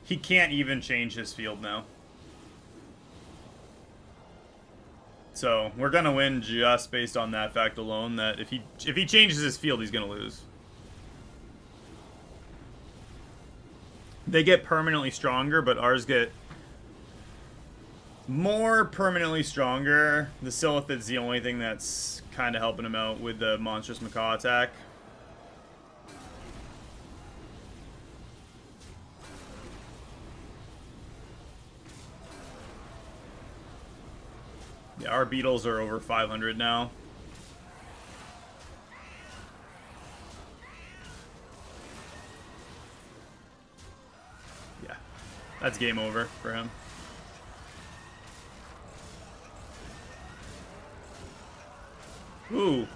He can't even change his field now. So we're gonna win just based on that fact alone. That if he changes his field, he's gonna lose. They get permanently stronger, but ours get more permanently stronger. The Silithid's the only thing that's kind of helping him out with the monstrous macaw attack. Yeah, our beetles are over 500 now. Yeah. That's game over for him. Ooh.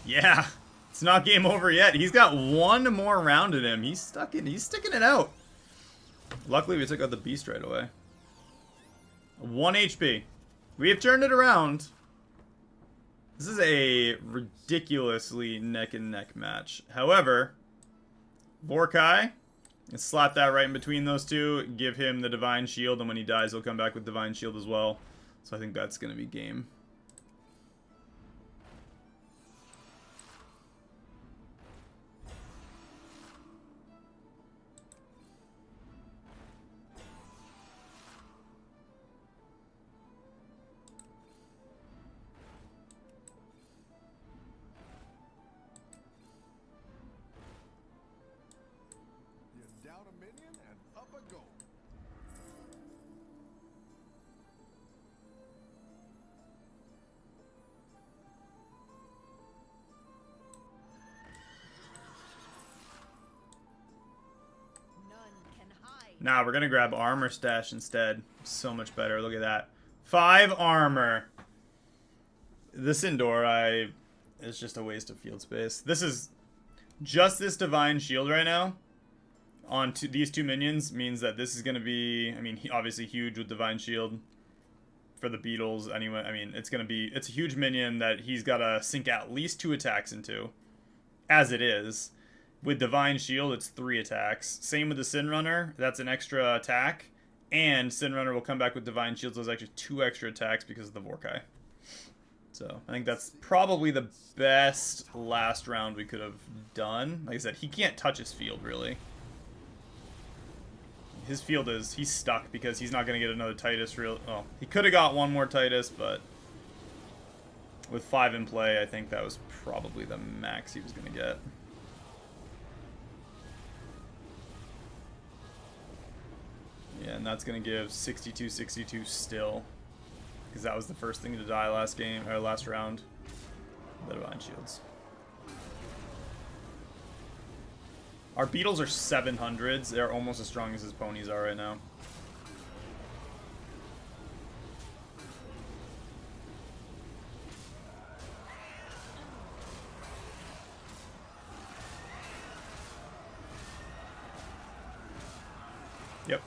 Yeah. It's not game over yet. He's got one more round in him. He's sticking it out. Luckily, we took out the beast right away. 1 HP. We have turned it around. This is a ridiculously neck-and-neck match. However, Vorkai, slap that right in between those two, give him the Divine Shield, and when he dies, he'll come back with Divine Shield as well. So I think that's going to be game. You're down a minion and up a goal. None can hide. Nah, we're going to grab Armor Stash instead. So much better. Look at that. 5 armor. This indoor, it's just a waste of field space. This is just this Divine Shield right now on these 2 minions means that this is going to be, I mean, obviously huge with Divine Shield for the beetles anyway. I mean, it's a huge minion that he's got to sink at least 2 attacks into, as it is. With Divine Shield, it's 3 attacks. Same with the Sin Runner, that's an extra attack. And Sin Runner will come back with Divine Shield, so there's actually 2 extra attacks because of the Vorkai. So, I think that's probably the best last round we could have done. Like I said, he can't touch his field, really. His field he's stuck because he's not going to get another Titus well, he could have got one more Titus, but with 5 in play, I think that was probably the max he was going to get. Yeah, and that's going to give 62-62 still. Because that was the first thing to die last game, or last round. The Divine Shields. Our beetles are 700s. They're almost as strong as his ponies are right now. Yep.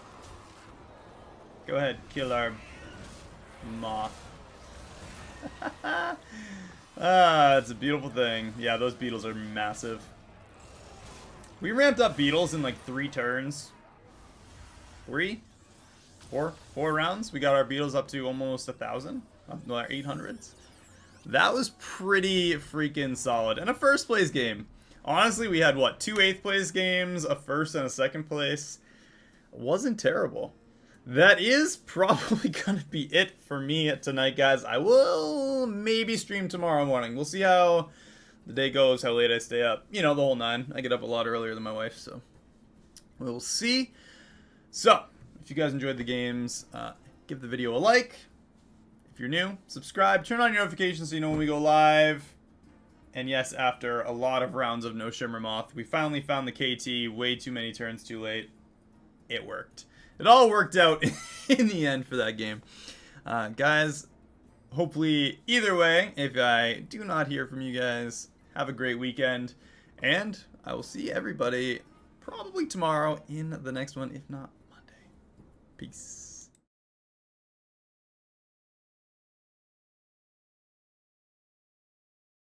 Go ahead, kill our moth. It's a beautiful thing. Yeah, those beetles are massive. We ramped up beetles in like 3 turns. 4 rounds. We got our beetles up to almost 1,000. Up to our 800s. That was pretty freaking solid. And a first place game. Honestly, we had what, 2 8th place games, a first and a second place. Wasn't terrible. That is probably going to be it for me tonight, guys. I will maybe stream tomorrow morning. We'll see how the day goes, how late I stay up. You know, the whole 9. I get up a lot earlier than my wife, so we'll see. So, if you guys enjoyed the games, give the video a like. If you're new, subscribe. Turn on your notifications so you know when we go live. And yes, after a lot of rounds of no Shimmer Moth, we finally found the KT way too many turns too late. It worked. It all worked out in the end for that game. Guys, hopefully, either way, if I do not hear from you guys, have a great weekend. And I will see everybody probably tomorrow in the next one, if not Monday. Peace.